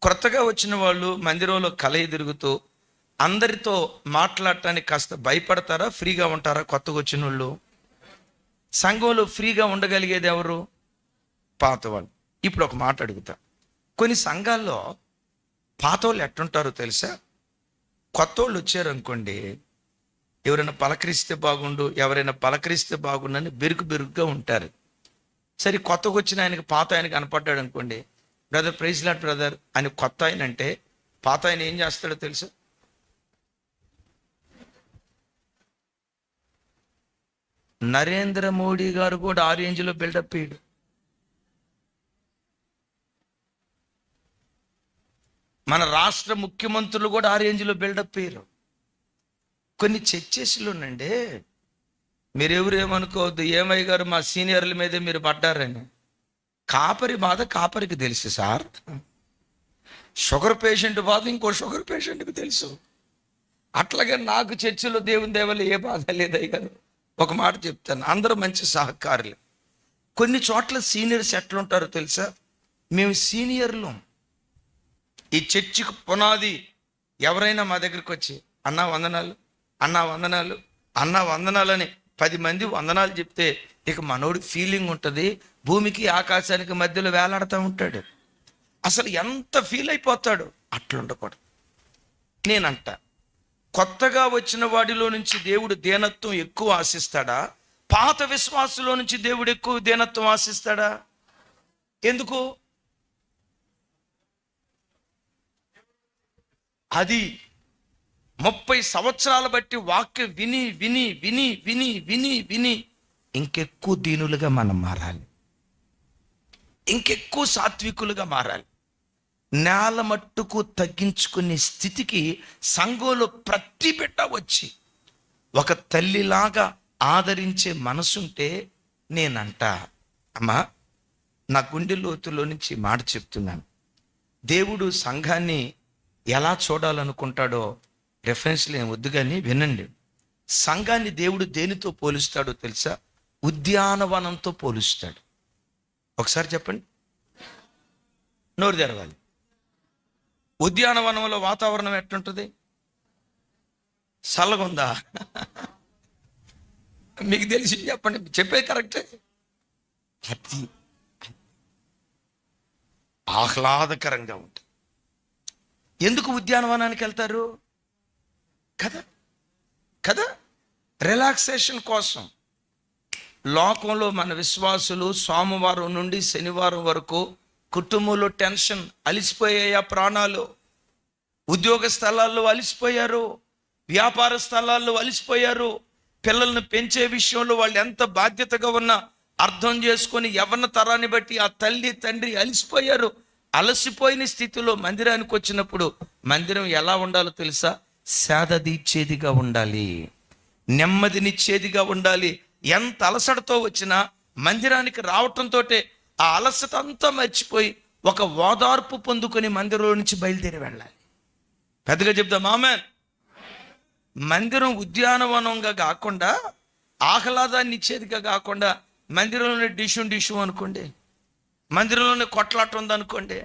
క్రొత్తగా వచ్చిన వాళ్ళు మందిరంలో కలయి తిరుగుతూ అందరితో మాట్లాడటానికి కాస్త భయపడతారా, ఫ్రీగా ఉంటారా? కొత్తగా వచ్చిన వాళ్ళు సంఘంలో ఫ్రీగా ఉండగలిగేది ఎవరు? పాత వాళ్ళు. ఇప్పుడు ఒక మాట అడుగుతా, కొన్ని సంఘాల్లో పాత వాళ్ళు ఎట్టుంటారో తెలుసా? కొత్త వాళ్ళు వచ్చారనుకోండి, ఎవరైనా పలకరిస్తే బాగుండని బెరుకుగా ఉంటారు. సరే, కొత్తగా వచ్చిన ఆయనకి పాత ఆయన కనపడ్డాడు అనుకోండి, బ్రదర్ ప్రైజ్ లాట్ బ్రదర్ అని కొత్త ఆయన అంటే, పాత ఆయన ఏం చేస్తాడో తెలుసా? నరేంద్ర మోడీ గారు కూడా ఆ రేంజ్లో బిల్డప్ అయ్యాడు. మన రాష్ట్ర ముఖ్యమంత్రులు కూడా ఆ రేంజ్లో బిల్డప్ అయ్యారు. కొన్ని చర్చెస్లోనండి, మీరెవరు ఏమనుకోవద్దు, ఏమయ్య గారు మా సీనియర్ల మీదే మీరు పడ్డారని. కాపరి బాధ కాపరికి తెలుసు సార్, షుగర్ పేషెంట్ బాధ ఇంకో షుగర్ పేషెంట్కి తెలుసు. అట్లాగే నాకు చర్చిలో దేవుని దేవలు ఏ బాధ లేదయ్య గారు. ఒక మాట చెప్తాను, అందరూ మంచి సహకారులు. కొన్ని చోట్ల సీనియర్స్ ఎట్లుంటారో తెలుసా? మేము సీనియర్లు, ఈ చర్చికి పునాది. ఎవరైనా మా దగ్గరికి వచ్చి అన్నా వందనాలు అని 10 మంది వందనాలు చెప్తే ఇక మనోడి ఫీలింగ్ ఉంటుంది, భూమికి ఆకాశానికి మధ్యలో వేలాడుతూ ఉంటాడు. అసలు ఎంత ఫీల్ అయిపోతాడు. అట్లుండకూడదు. నేనంట కొత్తగా వచ్చిన వాడిలో నుంచి దేవుడు దీనత్వం ఎక్కువ ఆశిస్తాడా? పాత విశ్వాసులో నుంచి దేవుడు ఎక్కువ దీనత్వం ఆశిస్తాడా? ఎందుకు? అది 30 సంవత్సరాల బట్టి వాక్యం విని విని విని విని విని విని ఇంకెక్కువ దీనులుగా మనం మారాలి, ఇంకెక్కువ సాత్వికులుగా మారాలి. నేల మట్టుకు తగ్గించుకునే స్థితికి సంఘంలో ప్రతి బిడ్డ వచ్చి ఒక తల్లిలాగా ఆదరించే మనసుంటే నేనంట, అమ్మా నా గుండె లోతులో నుంచి మాట చెప్తున్నాను. దేవుడు సంఘాన్ని ఎలా చూడాలనుకుంటాడో రెఫరెన్స్లు ఏం వద్దు కానీ వినండి. సంఘాన్ని దేవుడు దేనితో పోలుస్తాడో తెలుసా? ఉద్యానవనంతో పోలుస్తాడు. ఒకసారి చెప్పండి, నోరు తెరవాలి. ఉద్యానవనంలో వాతావరణం ఎట్లుంటుంది? చల్లగా ఉందా? మీకు తెలిసి చెప్పండి, చెప్పేది కరెక్టే. అది ఆహ్లాదకరంగా ఉంటుంది. ఎందుకు ఉద్యానవనానికి వెళ్తారు? కదా కదా రిలాక్సేషన్ కోసం. లోకంలో మన విశ్వాసులు సోమవారం నుండి శనివారం వరకు కుటుంబంలో టెన్షన్, అలిసిపోయాయా ప్రాణాలు, ఉద్యోగ స్థలాల్లో అలిసిపోయారు, వ్యాపార స్థలాల్లో అలిసిపోయారు, పిల్లల్ని పెంచే విషయంలో వాళ్ళు ఎంత బాధ్యతగా ఉన్నా అర్థం చేసుకొని యవ్వన తరాన్ని బట్టి ఆ తల్లి తండ్రి అలిసిపోయారు. అలసిపోయిన స్థితిలో మందిరానికి వచ్చినప్పుడు మందిరం ఎలా ఉండాలో తెలుసా? సేదదీర్చేదిగా ఉండాలి, నెమ్మదినిచ్చేదిగా ఉండాలి. ఎంత అలసటతో వచ్చినా మందిరానికి రావటంతో ఆ అలసట అంతా మర్చిపోయి ఒక ఓదార్పు పొందుకొని మందిరంలో నుంచి బయలుదేరి వెళ్ళాలి. పెద్దగా చెప్దాం ఆమేన్. మందిరం ఉద్యానవనంగా కాకుండా, ఆహ్లాదాన్ని ఇచ్చేదిగా కాకుండా, మందిరంలోనే డిషు అనుకోండి, మందిరంలోనే కొట్లాట ఉందనుకోండి,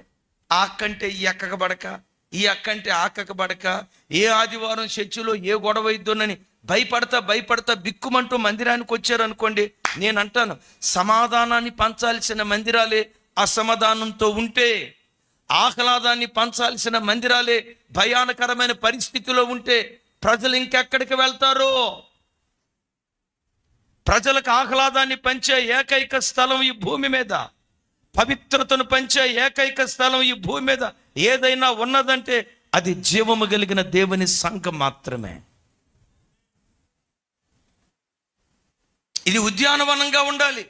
ఆ అక్కంటే ఈ అక్కక బడక, ఈ అక్కంటే ఆ అక్కక బడక, ఏ ఆదివారం చర్చిలో ఏ గొడవ ఇద్దోనని భయపడతా బిక్కుమంటూ మందిరానికి వచ్చారనుకోండి, నేను అంటాను సమాధానాన్ని పంచాల్సిన మందిరాలే అసమాధానంతో ఉంటే, ఆహ్లాదాన్ని పంచాల్సిన మందిరాలే భయానకరమైన పరిస్థితిలో ఉంటే ప్రజలు ఇంకెక్కడికి వెళ్తారో? ప్రజలకు ఆహ్లాదాన్ని పంచే ఏకైక స్థలం ఈ భూమి మీద, పవిత్రతను పంచే ఏకైక స్థలం ఈ భూమి మీద ఏదైనా ఉన్నదంటే అది జీవము కలిగిన దేవుని సంఘం మాత్రమే. ఇది ఉద్యానవనంగా ఉండాలి.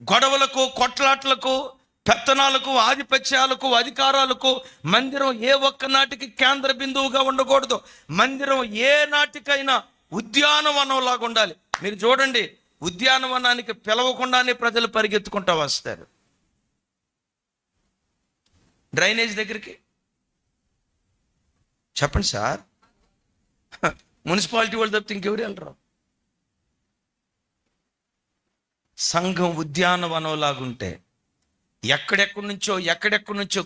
గొడవలకు, కొట్లాట్లకు, పెత్తనాలకు, ఆధిపత్యాలకు, అధికారాలకు మందిరం ఏ ఒక్క నాటికి కేంద్ర బిందువుగా ఉండకూడదు. మందిరం ఏ నాటికైనా ఉద్యానవనంలాగా ఉండాలి. మీరు చూడండి, ఉద్యానవనానికి పిలవకుండానే ప్రజలు పరిగెత్తుకుంటూ వస్తారు. డ్రైనేజ్ దగ్గరికి చెప్పండి సార్, మున్సిపాలిటీ వాళ్ళు తప్పితే ఇంకెవరు వెళ్ళరు. సంఘం ఉద్యానవనంలాగుంటే ఎక్కడెక్కడి నుంచో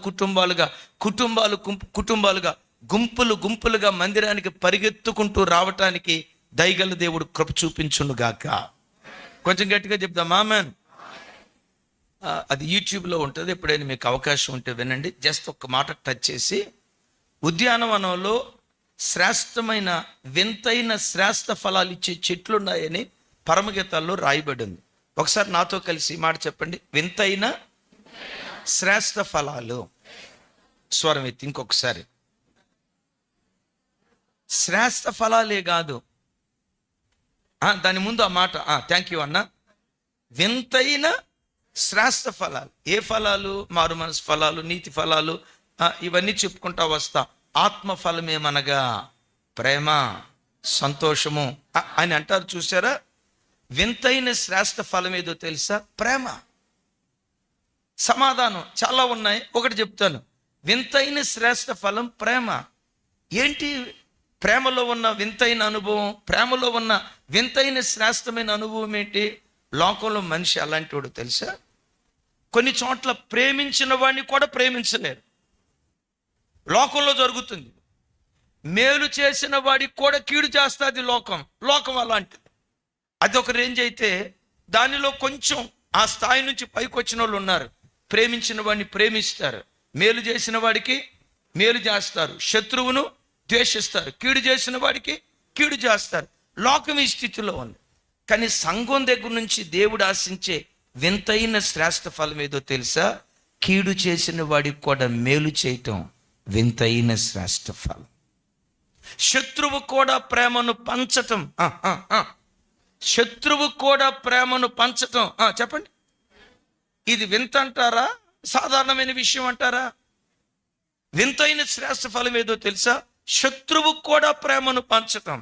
కుటుంబాలుగా గుంపులుగా మందిరానికి పరిగెత్తుకుంటూ రావటానికి దయగల దేవుడు కృప చూపించును గాక. కొంచెం గట్టిగా చెప్దాం ఆమేన్. అది యూట్యూబ్లో ఉంటుంది, ఎప్పుడైనా మీకు అవకాశం ఉంటే వినండి. జస్ట్ ఒక్క మాట టచ్ చేసి, ఉద్యానవనంలో శ్రేష్టమైన వింతైన శ్రేష్ఠ ఫలాలు ఇచ్చే చెట్లున్నాయని పరమగీతాల్లో రాయబడి ఉంది. ఒకసారి నాతో కలిసి మాట చెప్పండి, వింతైన శ్రేష్ఠ ఫలాలు. స్వరం ఎత్తి ఇంకొకసారి. శ్రేష్ఠ ఫలాలే కాదు, దాని ముందు ఆ మాట, థ్యాంక్ యూ అన్న. వింతైన శ్రేష్ఠ ఫలాలు. ఏ ఫలాలు? మారు మనసు ఫలాలు, నీతి ఫలాలు, ఇవన్నీ చెప్పుకుంటా వస్తా. ఆత్మ ఫలమేమనగా ప్రేమ, సంతోషము అని అంటారు, చూసారా? వింతైన శ్రేష్ఠ ఫలం ఏదో తెలుసా? ప్రేమ, సమాధానం. చాలా ఉన్నాయి, ఒకటి చెప్తాను. వింతైన శ్రేష్ఠ ఫలం ప్రేమ. ఏంటి ప్రేమలో ఉన్న వింతైన అనుభవం? ప్రేమలో ఉన్న వింతైన శ్రేష్టమైన అనుభవం ఏంటి? లోకంలో మనిషి అలాంటి వాడు తెలుసా? కొన్ని చోట్ల ప్రేమించిన వాడిని కూడా ప్రేమించలేరు. లోకంలో జరుగుతుంది. మేలు చేసిన వాడికి కూడా కీడు చేస్తుంది లోకం అలాంటిది. అది ఒక రేంజ్ అయితే, దానిలో కొంచెం ఆ స్థాయి నుంచి పైకి వచ్చిన వాళ్ళు ఉన్నారు. ప్రేమించిన వాడిని ప్రేమిస్తారు, మేలు చేసిన వాడికి మేలు చేస్తారు, శత్రువును ద్వేషిస్తారు, కీడు చేసిన వాడికి కీడు చేస్తారు. లోకం ఈ స్థితిలో ఉంది. కానీ సంఘం దగ్గర నుంచి దేవుడు ఆశించే వింతైన శ్రేష్ఠ ఫలం ఏదో తెలుసా? కీడు చేసిన వాడికి కూడా మేలు చేయటం వింతైన శ్రేష్ఠ ఫలం. శత్రువు కూడా ప్రేమను పంచటం. శత్రువు కూడా ప్రేమను పంచటం. చెప్పండి, ఇది వింత అంటారా, సాధారణమైన విషయం అంటారా? వింతైన శ్రేష్ఠ ఫలం ఏదో తెలుసా? శత్రువు కూడా ప్రేమను పంచటం.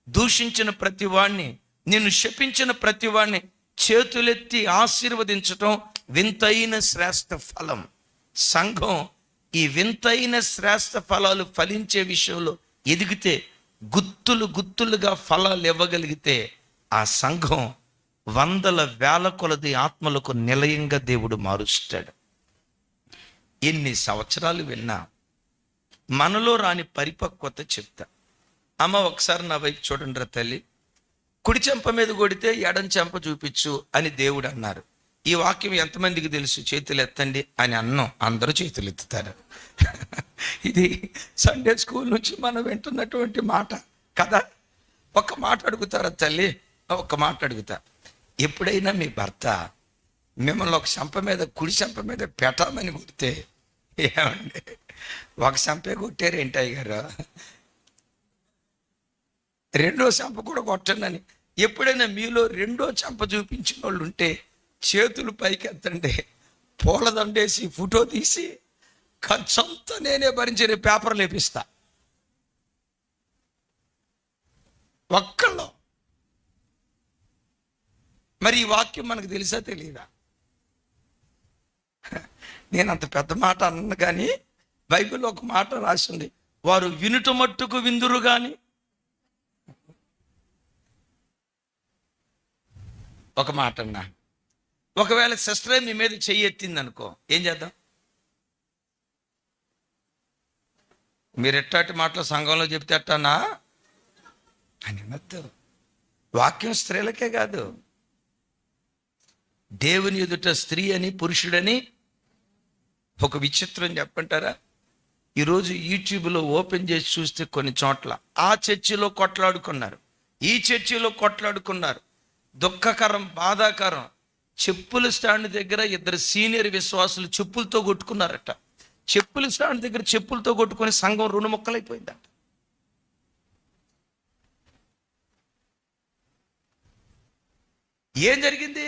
దూషించిన ప్రతి వాణ్ణి, నిన్ను శపించిన ప్రతి వాణ్ణి చేతులెత్తి ఆశీర్వదించటం వింతైన శ్రేష్ఠ ఫలం. సంఘం ఈ వింతైన శ్రేష్ఠ ఫలాలు ఫలించే విషయంలో ఎదిగితే, గుత్తులుగా ఫలాలు ఇవ్వగలిగితే, ఆ సంఘం వందల వేల కొలది ఆత్మలకు నిలయంగా దేవుడు మారుస్తాడు. ఎన్ని సంవత్సరాలు విన్నా మనలో రాని పరిపక్వత చెప్తా. అమ్మ ఒకసారి నా వైపు చూడండి రా తల్లి, కుడి చెంప మీద కొడితే ఎడం చెంప చూపించు అని దేవుడు అన్నారు. ఈ వాక్యం ఎంతమందికి తెలుసు? చేతులు ఎత్తండి అని అన్నాం, అందరూ చేతులు ఎత్తుతారు. ఇది సండే స్కూల్ నుంచి మనం వింటున్నటువంటి మాట కదా. ఒక్క మాట అడుగుతారా తల్లి, ఒక్క మాట అడుగుతా. ఎప్పుడైనా మీ భర్త మిమ్మల్ని ఒక చెంప మీద, కుడి చెంప మీద పెట్టమని కొడితే ఏమండి, ఒక చెంపే కొట్టారు ఏంటయ్య గారు, రెండో చెంప కూడా కొట్టండి. ఎప్పుడైనా మీలో రెండో చెంప చూపించిన వాళ్ళు ఉంటే చేతులు పైకి ఎత్తండి. పూలదండేసి ఫోటో తీసి ఖర్చంతా నేనే భరించి పేపర్ లేపిస్తా. ఒక్కళ్ళు. మరి ఈ వాక్యం మనకు తెలుసా తెలియదా? నేను అంత పెద్ద మాట అన్నాను, కానీ బైబిల్లో ఒక మాట రాసింది, వారు వినుట మట్టుకు విందురు కానీ. ఒక మాట అన్నా, ఒకవేళ సిస్టరే మీ మీద చెయ్యి ఎత్తింది అనుకో, ఏం చేద్దాం? మీరు ఎట్టాటి మాటలు సంఘంలో చెప్తే ఎట్టానా అని అనద్దు. వాక్యం స్త్రీలకే కాదు, దేవుని ఎదుట స్త్రీ అని పురుషుడని. ఒక విచిత్రం చెప్పంటారా? ఈరోజు యూట్యూబ్లో ఓపెన్ చేసి చూస్తే కొన్ని చోట్ల ఆ చర్చిలో కొట్లాడుకున్నారు, ఈ చర్చిలో కొట్లాడుకున్నారు. దుఃఖకరం, బాధాకరం. చెప్పుల స్టాండ్ దగ్గర ఇద్దరు సీనియర్ విశ్వాసులు చెప్పులతో కొట్టుకున్నారట. చెప్పుల స్టాండ్ దగ్గర చెప్పులతో కొట్టుకుని సంఘం రెండు ముక్కలైపోయిందట. ఏం జరిగింది?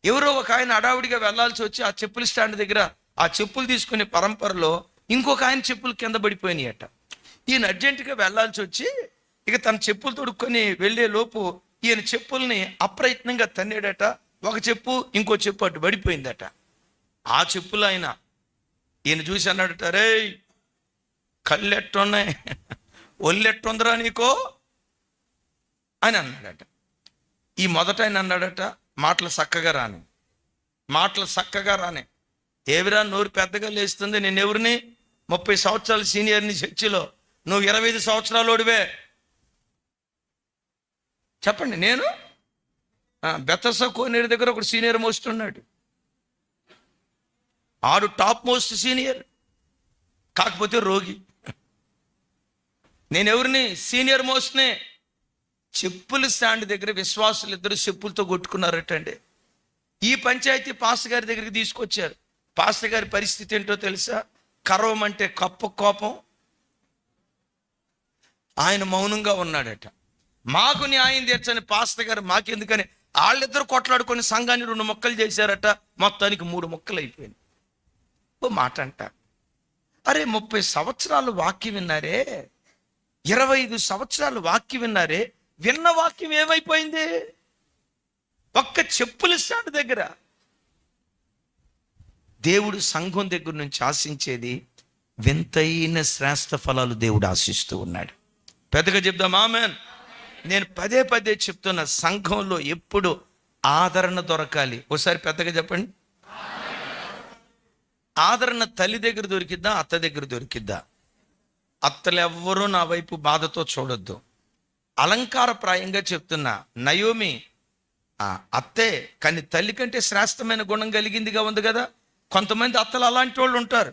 ఎవరో ఒక ఆయన అడావుడిగా వెళ్లాల్సి వచ్చి ఆ చెప్పుల స్టాండ్ దగ్గర ఆ చెప్పులు తీసుకునే పరంపరలో ఇంకొక ఆయన చెప్పులు కింద పడిపోయినాయట. ఈయన అర్జెంటుగా వెళ్లాల్సి వచ్చి ఇక తన చెప్పులు తొడుక్కొని వెళ్లే లోపు ఈయన చెప్పుల్ని అప్రయత్నంగా తన్నాడట. ఒక చెప్పు ఇంకో చెప్పు అటు పడిపోయిందట. ఆ చెప్పులు ఈయన చూసి అన్నాడట, రే కళ్ళెట్టున్నాయి, ఒళ్ళెట్టుందరా నీకో అని అన్నాడట. ఈ మొదట ఆయన అన్నాడట, మాటలు చక్కగా రాని, ఏవిరా నోరు పెద్దగా లేస్తుంది, నేను ఎవరిని, 30 సంవత్సరాల సీనియర్ని చర్చిలో, నువ్వు 25 సంవత్సరాలోడివే, చెప్పండి. నేను బెతస్దా కోనేరు దగ్గర ఒకడు సీనియర్ మోస్ట్ ఉన్నాడు, ఆడు టాప్ మోస్ట్ సీనియర్, కాకపోతే రోగి. నేనెవరిని? సీనియర్ మోస్ట్నే. చెప్పుల స్టాండ్ దగ్గర విశ్వాసులు ఇద్దరు చెప్పులతో కొట్టుకున్నారటండి. ఈ పంచాయతీ పాస్టర్ గారి దగ్గరికి తీసుకొచ్చారు. పాస్టర్ గారి పరిస్థితి ఏంటో తెలుసా? కరవమంటే కప్ప కోపం. ఆయన మౌనంగా ఉన్నాడట. మాకు న్యాయం తీర్చని పాస్టర్ గారు మాకెందుకని వాళ్ళిద్దరు కొట్లాడుకొని సంఘాన్ని 2 ముక్కలు చేశారట. మొత్తానికి 3 ముక్కలు అయిపోయింది. ఓ మాట అంట, అరే 30 సంవత్సరాలు వాక్యం విన్నారే, 25 సంవత్సరాలు వాక్యం విన్నారే, విన్న వాక్యం ఏమైపోయింది? ఒక్క చెప్పులు స్టాండ్ దగ్గర. దేవుడు సంఘం దగ్గర నుంచి ఆశించేది వింతైన శ్రేష్ఠ ఫలాలు దేవుడు ఆశిస్తూ ఉన్నాడు. పెద్దగా చెప్దాం ఆమేన్. నేను పదే చెప్తున్న, సంఘంలో ఎప్పుడు ఆదరణ దొరకాలి. ఒకసారి పెద్దగా చెప్పండి. ఆదరణ తల్లి దగ్గర దొరికిద్దా, అత్త దగ్గర దొరికిద్దా? అత్తలు ఎవ్వరూ నా వైపు బాధతో చూడొద్దు. అలంకారప్రాయంగా చెప్తున్నా, నయోమి అత్తే, కానీ తల్లి కంటే శ్రేష్టమైన గుణం కలిగిందిగా ఉంది కదా. కొంతమంది అత్తలు అలాంటి వాళ్ళు ఉంటారు.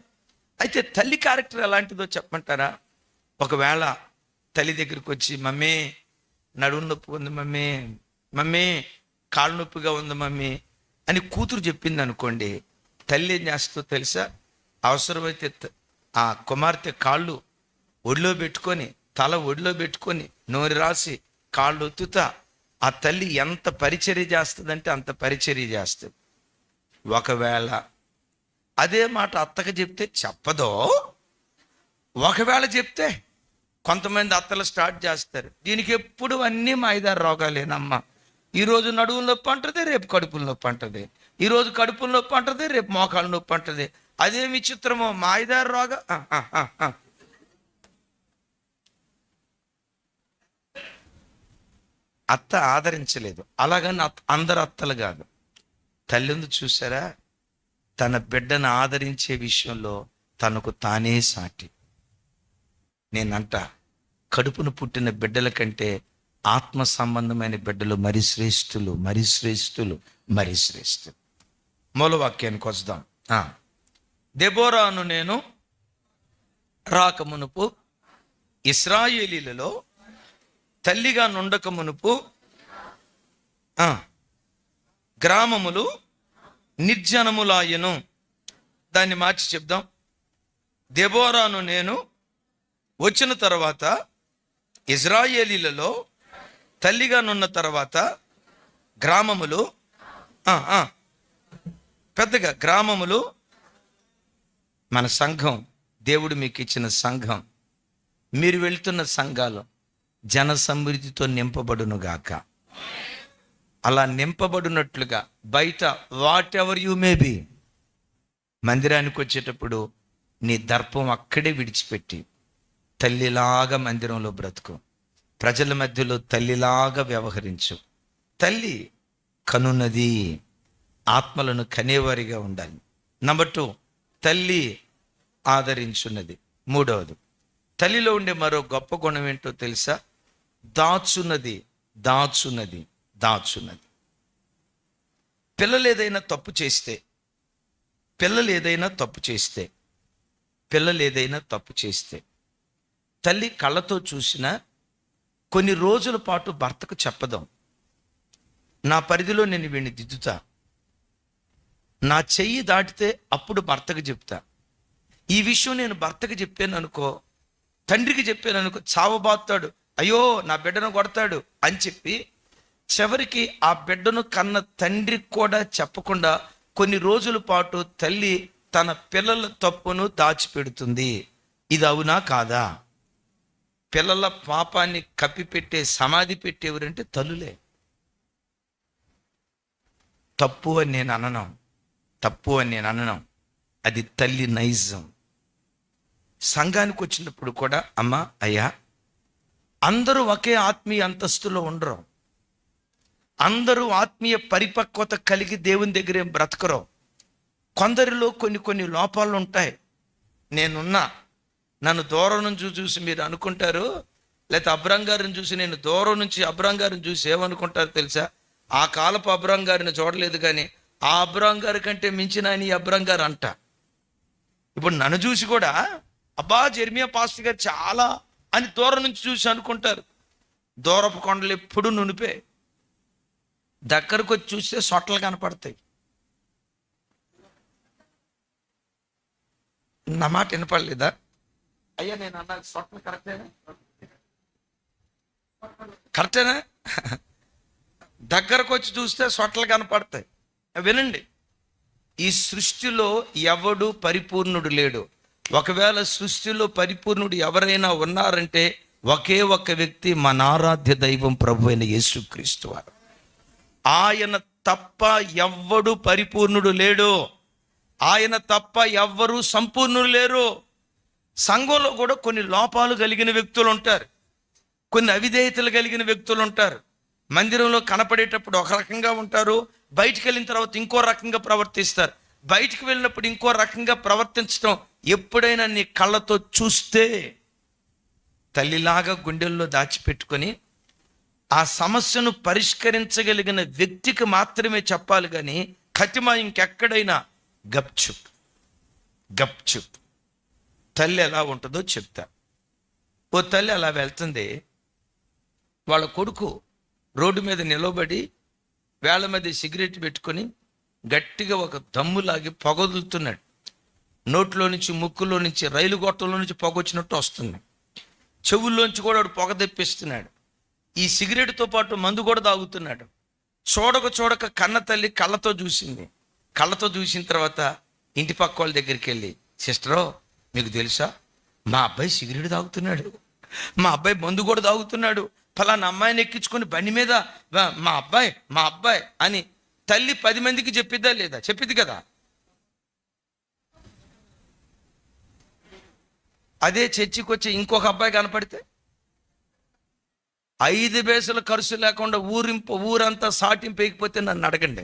అయితే తల్లి క్యారెక్టర్ ఎలాంటిదో చెప్పమంటారా? ఒకవేళ తల్లి దగ్గరికి వచ్చి, మమ్మీ నడుము నొప్పి ఉంది మమ్మీ, మమ్మీ కాళ్ళు నొప్పిగా ఉంది మమ్మీ అని కూతురు చెప్పింది అనుకోండి, తల్లి ఏం చేస్తుందో తెలుసా? అవసరమైతే ఆ కుమార్తె కాళ్ళు ఒడిలో పెట్టుకొని, తల ఒడిలో పెట్టుకొని, నోరు రాసి కాళ్ళు ఒత్తుతా ఆ తల్లి ఎంత పరిచర్య చేస్తుందంటే అంత పరిచర్య చేస్తుంది. ఒకవేళ అదే మాట అత్తకి చెప్తే చెప్పదో, ఒకవేళ చెప్తే కొంతమంది అత్తలు స్టార్ట్ చేస్తారు, దీనికి ఎప్పుడు అన్నీ మాయిదారు రోగాలేనమ్మా, ఈరోజు నడువుల నొప్పి అంటది, రేపు కడుపుల నొప్పి అంటది, ఈరోజు కడుపుల నొప్పి అంటది, రేపు మోకాళ్ళ నొప్పి అంటది. అదే విచిత్రమో మాయిదారు రోగ. అత్త ఆదరించలేదు. అలాగని అందరు అత్తలు కాదు. తల్లి ఉంది చూసారా, తన బిడ్డను ఆదరించే విషయంలో తనకు తానే సాటి. నేనంట, కడుపును పుట్టిన బిడ్డల కంటే ఆత్మ సంబంధమైన బిడ్డలు మరి శ్రేష్ఠులు, మరి శ్రేష్ఠులు, మరి శ్రేష్ఠులు. మూలవాక్యానికి వస్తాం. దెబోరాను నేను రాకమునుపు ఇశ్రాయేలీలలో తల్లిగా నుండక మునుపు గ్రామములు నిర్జనములాయను. దాన్ని మార్చి చెప్దాం. దెబోరాను నేను వచ్చిన తర్వాత ఇశ్రాయేలీలలో తల్లిగా నున్న తర్వాత గ్రామములు, పెద్దగా గ్రామములు, మన సంఘం, దేవుడు మీకు ఇచ్చిన సంఘం, మీరు వెళ్తున్న సంఘాలు జన సమృద్ధితో నింపబడునుగాక. అలా నింపబడినట్లుగా బయట what ever you may be, మందిరానికి వచ్చేటప్పుడు నీ దర్పం అక్కడే విడిచిపెట్టి తల్లిలాగా మందిరంలో బ్రతుకు. ప్రజల మధ్యలో తల్లిలాగా వ్యవహరించు. తల్లి కనున్నది, ఆత్మలను కనేవారిగా ఉండాలి. నంబర్ 2, తల్లి ఆదరించున్నది. మూడవది, తల్లిలో ఉండే మరో గొప్ప గుణం ఏంటో తెలుసా? దాచున్నది, దాచున్నది, దాచున్నది. పిల్లలు ఏదైనా తప్పు చేస్తే, పిల్లలు ఏదైనా తప్పు చేస్తే తల్లి కళ్ళతో చూసినా కొన్ని రోజుల పాటు భర్తకు చెప్పదాం, నా పరిధిలో నేను వీడిని దిద్దుతా, నా చెయ్యి దాటితే అప్పుడు భర్తకు చెప్తా. ఈ విషయం నేను భర్తకు చెప్పాను అనుకో, తండ్రికి చెప్పాను అనుకో, చావబాతాడు, అయ్యో నా బిడ్డను కొడతాడు అని చెప్పి చివరికి ఆ బిడ్డను కన్న తండ్రికి కూడా చెప్పకుండా కొన్ని రోజుల పాటు తల్లి తన పిల్లల తప్పును దాచిపెడుతుంది. ఇది అవునా కాదా? పిల్లల పాపాన్ని కప్పిపెట్టే, సమాధి పెట్టేవారంటే తల్లులే. తప్పు అని నేను అనను, అది తల్లి నైజం. సంఘానికి వచ్చినప్పుడు కూడా, అమ్మా అయ్యా, అందరూ ఒకే ఆత్మీయ అంతస్తులో ఉండరు, అందరూ ఆత్మీయ పరిపక్వత కలిగి దేవుని దగ్గర బ్రతకరు. కొందరిలో కొన్ని లోపాలు ఉంటాయి. నన్ను దూరం నుంచి చూసి మీరు అనుకుంటారు, లేకపోతే అబ్రాం గారిని చూసి, నేను దూరం నుంచి అబ్రాం గారిని చూసి ఏమనుకుంటారు తెలుసా? ఆ కాలపు అబ్రాం గారిని చూడలేదు కానీ ఆ అబ్రాం గారి కంటే మించిన అని అబ్రాం గారు అంట. ఇప్పుడు నన్ను చూసి కూడా, అబ్బా జెర్మియా పాస్టర్ గారు చాలా అని దూరం నుంచి చూసి అనుకుంటారు. దూరపు కొండలు ఎప్పుడు నునిపే, దగ్గరకు వచ్చి చూస్తే సొట్టలు కనపడతాయి. నా మాట వినపడలేదా? అయ్యా నేను అన్నా సొట్టలు కరెక్టేనా? దగ్గరకు వచ్చి చూస్తే సొట్టలు కనపడతాయి. వినండి, ఈ సృష్టిలో ఎవడు పరిపూర్ణుడు లేడు. ఒకవేళ సృష్టిలో పరిపూర్ణుడు ఎవరైనా ఉన్నారంటే ఒకే ఒక్క వ్యక్తి, మన ఆరాధ్య దైవం ప్రభు అయిన యేసుక్రీస్తు వారు. ఆయన తప్ప ఎవ్వడు పరిపూర్ణుడు లేడు, ఆయన తప్ప ఎవ్వరూ సంపూర్ణులు లేరు. సంఘంలో కూడా కొన్ని లోపాలు కలిగిన వ్యక్తులు ఉంటారు, కొన్ని అవిధేయతలు కలిగిన వ్యక్తులు ఉంటారు. మందిరంలో కనపడేటప్పుడు ఒక రకంగా ఉంటారు, బయటికి వెళ్ళిన తర్వాత ఇంకో రకంగా ప్రవర్తిస్తారు. బయటికి వెళ్ళినప్పుడు ఇంకో రకంగా ప్రవర్తించడం ఎప్పుడైనా నీ కళ్ళతో చూస్తే తల్లిలాగా గుండెల్లో దాచిపెట్టుకొని ఆ సమస్యను పరిష్కరించగలిగిన వ్యక్తికి మాత్రమే చెప్పాలి కానీ ఖతిమా ఇంకెక్కడైనా గప్చుప్. తల్లి ఎలా ఉంటుందో చెప్తా. ఓ తల్లి అలా వెళ్తుంది. వాళ్ళ కొడుకు రోడ్డు మీద నిలబడి వేళ్ళ మీద సిగరెట్ పెట్టుకొని గట్టిగా ఒక దమ్ములాగి పొగదులుతున్నాడు. నోట్లో నుంచి, ముక్కులో నుంచి, రైలు గొట్టంలో నుంచి పొగ వచ్చినట్టు వస్తుంది. చెవుల్లోంచి కూడా వాడు పొగ తెప్పిస్తున్నాడు. ఈ సిగరెట్తో పాటు మందు కూడా తాగుతున్నాడు. చూడక కన్న తల్లి కళ్ళతో చూసింది. కళ్ళతో చూసిన తర్వాత ఇంటి పక్క వాళ్ళ దగ్గరికి వెళ్ళి, సిస్టరో మీకు తెలుసా, మా అబ్బాయి సిగరెట్ తాగుతున్నాడు, మా అబ్బాయి మందు కూడా తాగుతున్నాడు, ఫలానా అమ్మాయిని ఎక్కించుకొని బండి మీద మా అబ్బాయి అని తల్లి 10 మందికి చెప్పిద్దా లేదా? చెప్పిద్ది కదా. అదే చర్చికి వచ్చి ఇంకొక అబ్బాయి కనపడితే 5 పైసల ఖర్చు లేకుండా ఊరంతా సాటింపు వేయకపోతే నన్ను అడగండి.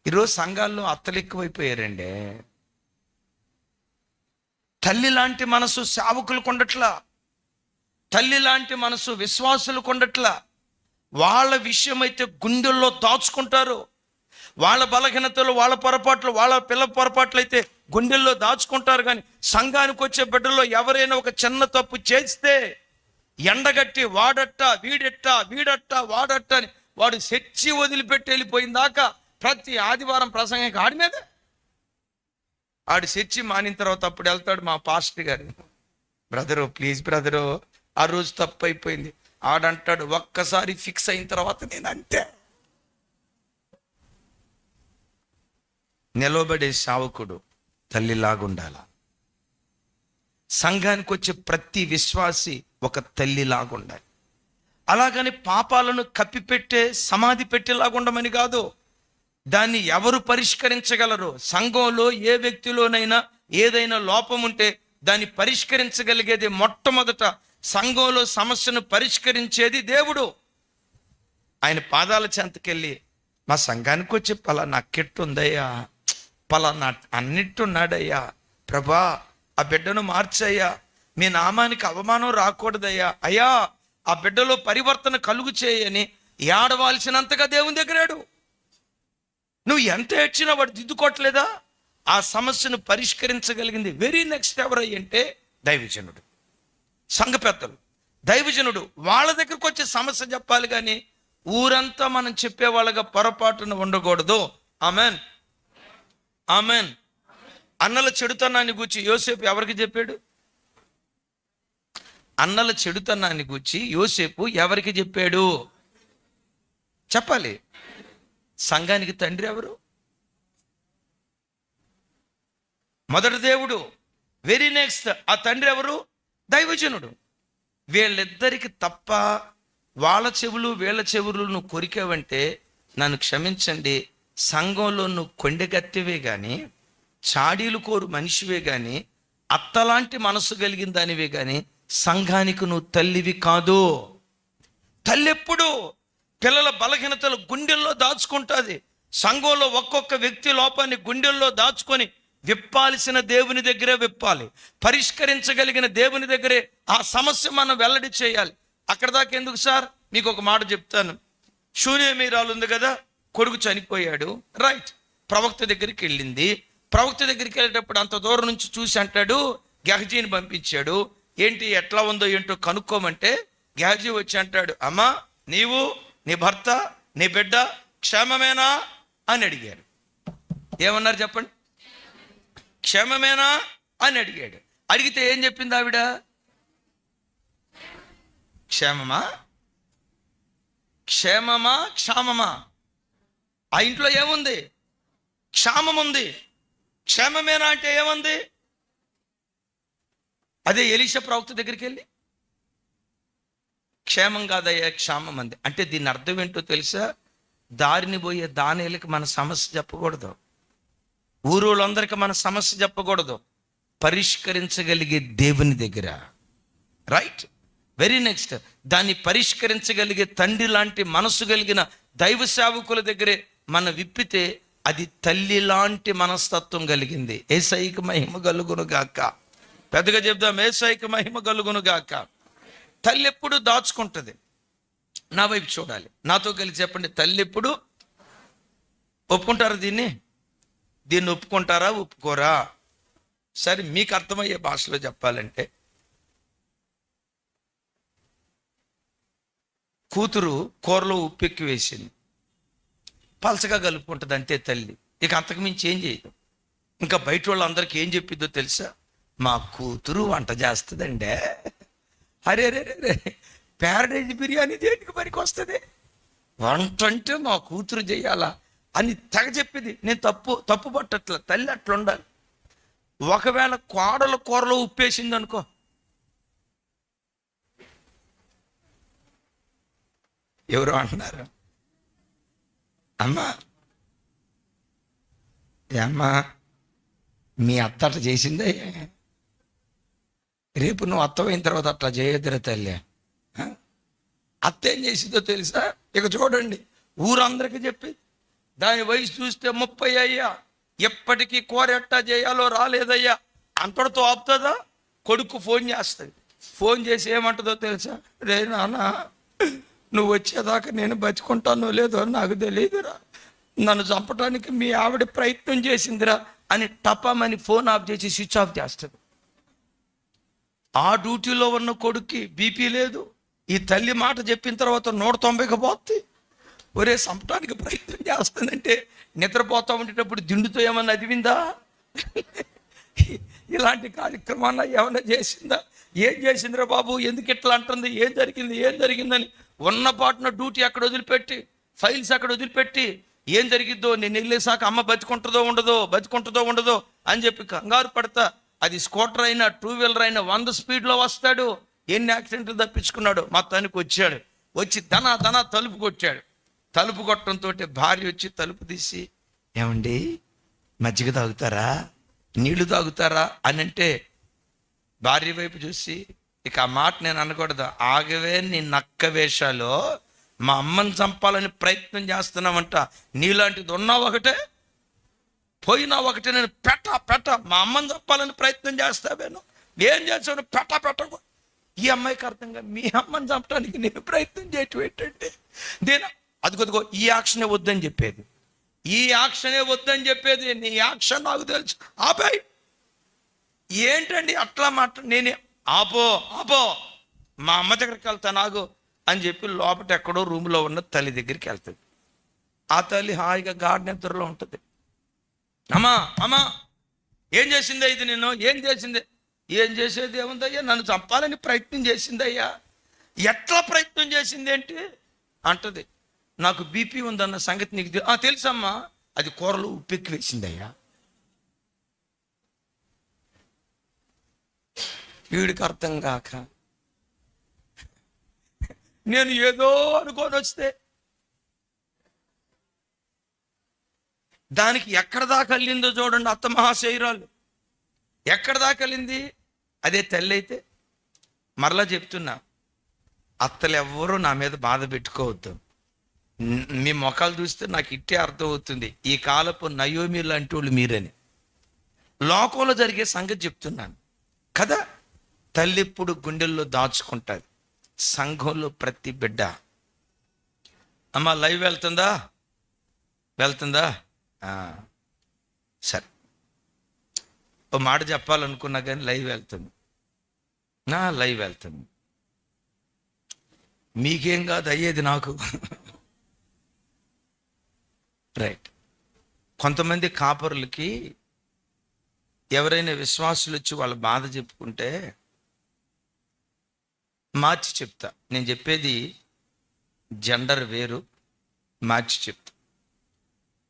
ఈరోజు సంఘాల్లో అత్తలు ఎక్కువైపోయారండి. తల్లి లాంటి మనసు సేవకులు కొండట్లా, తల్లి లాంటి మనసు విశ్వాసులు కొండట్లా. వాళ్ళ విషయం అయితే గుండెల్లో దాచుకుంటారు. వాళ్ళ బలహీనతలు, వాళ్ళ పొరపాట్లు, వాళ్ళ పిల్ల పొరపాట్లు అయితే గుండెల్లో దాచుకుంటారు. కానీ సంఘానికి వచ్చే బిడ్డల్లో ఎవరైనా ఒక చిన్న తప్పు చేస్తే ఎండగట్టి వీడట్ట అని వాడు సెచ్చి వదిలిపెట్టి వెళ్ళిపోయిన దాకా ప్రతి ఆదివారం ప్రసంగానికి ఆడి మీద ఆడు సెచ్చి మానిన తర్వాత అప్పుడు వెళ్తాడు మా పాస్టర్ గారు, బ్రదరు ప్లీజ్ బ్రదరు ఆ రోజు తప్పు అయిపోయింది. ఆడంటాడు, ఒక్కసారి ఫిక్స్ అయిన తర్వాత నేను అంతే. నిలబడే సేవకుడు తల్లిలాగుండాల. సంఘానికి వచ్చే ప్రతి విశ్వాసి ఒక తల్లిలాగుండాలి. అలాగని పాపాలను కప్పిపెట్టే సమాధి పెట్టేలాగుండమని కాదు. దాన్ని ఎవరు పరిష్కరించగలరు? సంఘంలో ఏ వ్యక్తిలోనైనా ఏదైనా లోపం ఉంటే దాన్ని పరిష్కరించగలిగేది మొట్టమొదట సంఘంలో సమస్యను పరిష్కరించేది దేవుడు. ఆయన పాదాల చెంతకెళ్ళి, మా సంఘానికి వచ్చి పలానా కెట్టుందయ్యా, పలానా అన్నిట్టున్నాడయ్యా, ప్రభా ఆ బిడ్డను మార్చయ్యా, మీ నామానికి అవమానం రాకూడదయ్యా, అయ్యా ఆ బిడ్డలో పరివర్తన కలుగు చేయని ఏడవాల్సినంతగా దేవుని దగ్గరాడు. నువ్వు ఎంత ఏడ్చినా వాడు దిద్దుకోవట్లేదా? ఆ సమస్యను పరిష్కరించగలిగింది వెరీ నెక్స్ట్ ఎవరయ్యంటే దైవజనుడు, సంఘ పెద్దలు, దైవజనుడు. వాళ్ళ దగ్గరకు వచ్చే సమస్య చెప్పాలి కానీ ఊరంతా మనం చెప్పేవాళ్ళగా పొరపాటున ఉండకూడదు. Amen, amen. అన్నల చెడుతనాన్ని గూర్చి యోసేపు ఎవరికి చెప్పాడు? అన్నల చెడుతనాన్ని గూర్చి యోసేపు ఎవరికి చెప్పాడు? చెప్పాలి. సంఘానికి తండ్రి ఎవరు? మొదటి దేవుడు. వెరీ నెక్స్ట్ ఆ తండ్రి ఎవరు? దైవజనుడు. వీళ్ళిద్దరికి తప్ప వాళ్ళ చెవులు వీళ్ళ చెవులు నువ్వు కొరికావంటే నన్ను క్షమించండి, సంఘంలో నువ్వు కొండెగత్తివే కానీ, చాడీలు కోరు మనిషివే కానీ, అత్తలాంటి మనసు కలిగిన దానివే కానీ సంఘానికి నువ్వు తల్లివి కాదు. తల్లి ఎప్పుడు పిల్లల బలహీనతలు గుండెల్లో దాచుకుంటుంది. సంఘంలో ఒక్కొక్క వ్యక్తి లోపాన్ని గుండెల్లో దాచుకొని విప్పాల్సిన దేవుని దగ్గరే విప్పాలి. పరిష్కరించగలిగిన దేవుని దగ్గరే ఆ సమస్య మనం వెల్లడి చేయాలి. అక్కడ దాకా ఎందుకు సార్? మీకు ఒక మాట చెప్తాను. శూన్యమీరాలు ఉంది కదా, కొడుకు చనిపోయాడు, రైట్. ప్రవక్త దగ్గరికి వెళ్ళింది. ప్రవక్త దగ్గరికి వెళ్ళేటప్పుడు అంత దూరం నుంచి చూసి అంటాడు, గెహజీని పంపించాడు. ఏంటి ఎట్లా ఉందో ఏంటో కనుక్కోమంటే గెహజీ వచ్చి అంటాడు, అమ్మా నీవు, నీ భర్త, నీ బిడ్డ క్షేమమేనా అని అడిగారు. ఏమన్నారు చెప్పండి? క్షేమమేనా అని అడిగాడు. అడిగితే ఏం చెప్పింది ఆవిడ? క్షేమమా, క్షేమమా, క్షామమా? ఆ ఇంట్లో ఏముంది? క్షామం ఉంది. క్షేమమేనా అంటే ఏముంది? అదే ఎలీషా ప్రవక్త దగ్గరికి వెళ్ళి క్షేమం కాదయ్యా క్షామం అంది. అంటే దీని అర్థం ఏంటో తెలుసా? దారిని పోయే దానిలకి మన సమస్య చెప్పకూడదు, ఊరోళ్ళందరికీ మన సమస్య చెప్పకూడదు, పరిష్కరించగలిగే దేవుని దగ్గర, రైట్. వెరీ నెక్స్ట్ దాన్ని పరిష్కరించగలిగే తండ్రి లాంటి మనసు కలిగిన దైవ సేవకుల దగ్గరే మన విప్పితే అది తల్లి లాంటి మనస్తత్వం కలిగింది. యేసయ్యకి మహిమ కలుగును గాక. పెద్దగా చెప్దాం, యేసయ్యకి మహిమ కలుగును గాక. తల్లి ఎప్పుడు దాచుకుంటుంది. నా వైపు చూడాలి, నాతో కలిసి చెప్పండి. తల్లి ఎప్పుడు ఒప్పుకుంటారా? దీన్ని ఒప్పుకుంటారా, ఒప్పుకోరా? సరే మీకు అర్థమయ్యే భాషలో చెప్పాలంటే కూతురు కూరలో ఉప్పు ఎక్కువ వేసింది, పలచగా కలుపుకుంటుంది అంతే తల్లి. ఇక అంతకుమించి ఏం చేయదు. ఇంకా బయట వాళ్ళందరికీ ఏం చెప్పిద్దో తెలుసా? మా కూతురు వంట చేస్తుందండే. అరే రే రే రే, ప్యారడైజ్ బిర్యానీ దేనికి పనికి వస్తుంది? వంట అంటే మా కూతురు చెయ్యాలా అని తెగ చెప్పింది. నేను తప్పు పట్టట్ల, తల్లి అట్లా ఉండాలి. ఒకవేళ కోడల కూరలో ఉప్పేసింది అనుకో, ఎవరు అంటున్నారు, అమ్మా ఏమ్మా మీ అత్త అట్లా చేసిందే, రేపు నువ్వు అత్తమైన తర్వాత అట్లా చేయొద్దురా తల్లి. అత్త ఏం చేసిందో తెలుసా? ఇక చూడండి, ఊరందరికీ చెప్పి దాని వయసు చూస్తే 30 అయ్యా, ఎప్పటికీ కూర ఎట్టా చేయాలో రాలేదయ్యా. అంతటితో ఆపుతుందా? కొడుకు ఫోన్ చేస్తుంది. ఫోన్ చేసి ఏమంటుందో తెలుసా? రే నాన్న, నువ్వు వచ్చేదాకా నేను బతుకుంటానో లేదో నాకు తెలియదురా, నన్ను చంపడానికి మీ ఆవిడ ప్రయత్నం చేసిందిరా అని టపామని ఫోన్ ఆఫ్ చేసి స్విచ్ ఆఫ్ చేస్తుంది. ఆ డ్యూటీలో ఉన్న కొడుక్కి బీపీ లేదు. ఈ తల్లి మాట చెప్పిన తర్వాత 190కి పోతుంది. ఒరే, చంపడానికి ప్రయత్నం చేస్తుందంటే నిద్రపోతా ఉండేటప్పుడు దిండుతో ఏమన్నా అదివిందా? ఇలాంటి కార్యక్రమాన్ని ఏమన్నా చేసిందా? ఏం చేసిందిరా బాబు, ఎందుకు ఇట్లా అంటుంది, ఏం జరిగిందని ఉన్న పాటున డ్యూటీ అక్కడ వదిలిపెట్టి, ఫైల్స్ అక్కడ వదిలిపెట్టి, ఏం జరిగిద్దో నేను వెళ్ళేసాక అమ్మ బతుకుంటుందో ఉండదో అని చెప్పి కంగారు పడతా. అది స్కూటర్ అయినా 2 వీలర్ అయినా 100 స్పీడ్లో వస్తాడు. ఎన్ని యాక్సిడెంట్లు తప్పించుకున్నాడు. మొత్తానికి వచ్చి ధన తలుపు కొట్టాడు. తలుపు కొట్టడంతో భార్య వచ్చి తలుపు తీసి, ఏమండి మజ్జిగ తాగుతారా, నీళ్లు తాగుతారా అని అంటే, భార్య వైపు చూసి, ఇక ఆ మాట నేను అనకూడదు, ఆగవే నీ నక్క వేషాలో, మా అమ్మని చంపాలని ప్రయత్నం చేస్తున్నామంట, నీలాంటిది ఉన్నా ఒకటే పోయినా ఒకటే, నేను పెట్ట మా అమ్మని చంపాలని ప్రయత్నం చేస్తావేను, ఏం చేస్తాను పెట్ట. ఈ అమ్మాయికి అర్థంగా, మీ అమ్మని చంపడానికి నేను ప్రయత్నం చేయటం ఏంటంటే, అదిగో ఈ యాక్షనే వద్దని చెప్పేది, నీ యాక్షన్ నాకు తెలుసు, ఆపాయి. ఏంటండి అట్లా నేనే ఆపో మా అమ్మ దగ్గరికి వెళ్తాను ఆగు అని చెప్పి లోపల ఎక్కడో రూమ్లో ఉన్న తల్లి దగ్గరికి వెళ్తుంది. ఆ తల్లి హాయిగా గాఢ నిద్రలో ఉంటుంది. అమ్మా ఏం చేసిందే ఇది, నేను ఏం చేసేది ఏముందయ్యా, నన్ను చంపాలని ప్రయత్నం చేసిందయ్యా. ఎట్లా ప్రయత్నం చేసింది ఏంటి అంటది. నాకు బీపీ ఉందన్న సంగతి నీకు తెలుసమ్మా, అది కూరలో ఉప్పు ఎక్కువ వేసిందయ్యా. వీడికి అర్థం కాక, నేను ఏదో అనుకొని వస్తే దానికి ఎక్కడ దాకా వెళ్ళిందో చూడండి. అత్త మహాశైరాలు ఎక్కడ దాకా వెళ్ళింది. అదే తల్లి అయితే, మరలా చెప్తున్నా, అత్తలు ఎవ్వరూ నా మీద బాధ పెట్టుకోవద్దు. మీ మొఖాలు చూస్తే నాకు ఇట్టే అర్థం అవుతుంది, ఈ కాలపు నయోమి లాంటి వాళ్ళు మీరని. లోకంలో జరిగే సంగతి చెప్తున్నాను కదా. తల్లి ఇప్పుడు గుండెల్లో దాచుకుంటుంది. సంఘంలో ప్రతి బిడ్డ, అమ్మ లైవ్ వెళ్తుందా సరే, ఓ మాట చెప్పాలనుకున్నా కానీ లైవ్ వెళ్తుంది. మీకేం కాదు అయ్యేది నాకు. రైట్. కొంతమంది కాపరులకి ఎవరైనా విశ్వాసులు వచ్చి వాళ్ళ బాధ చెప్పుకుంటే మార్చి చెప్తా. నేను చెప్పేది జెండర్ వేరు, మార్చి చెప్తా.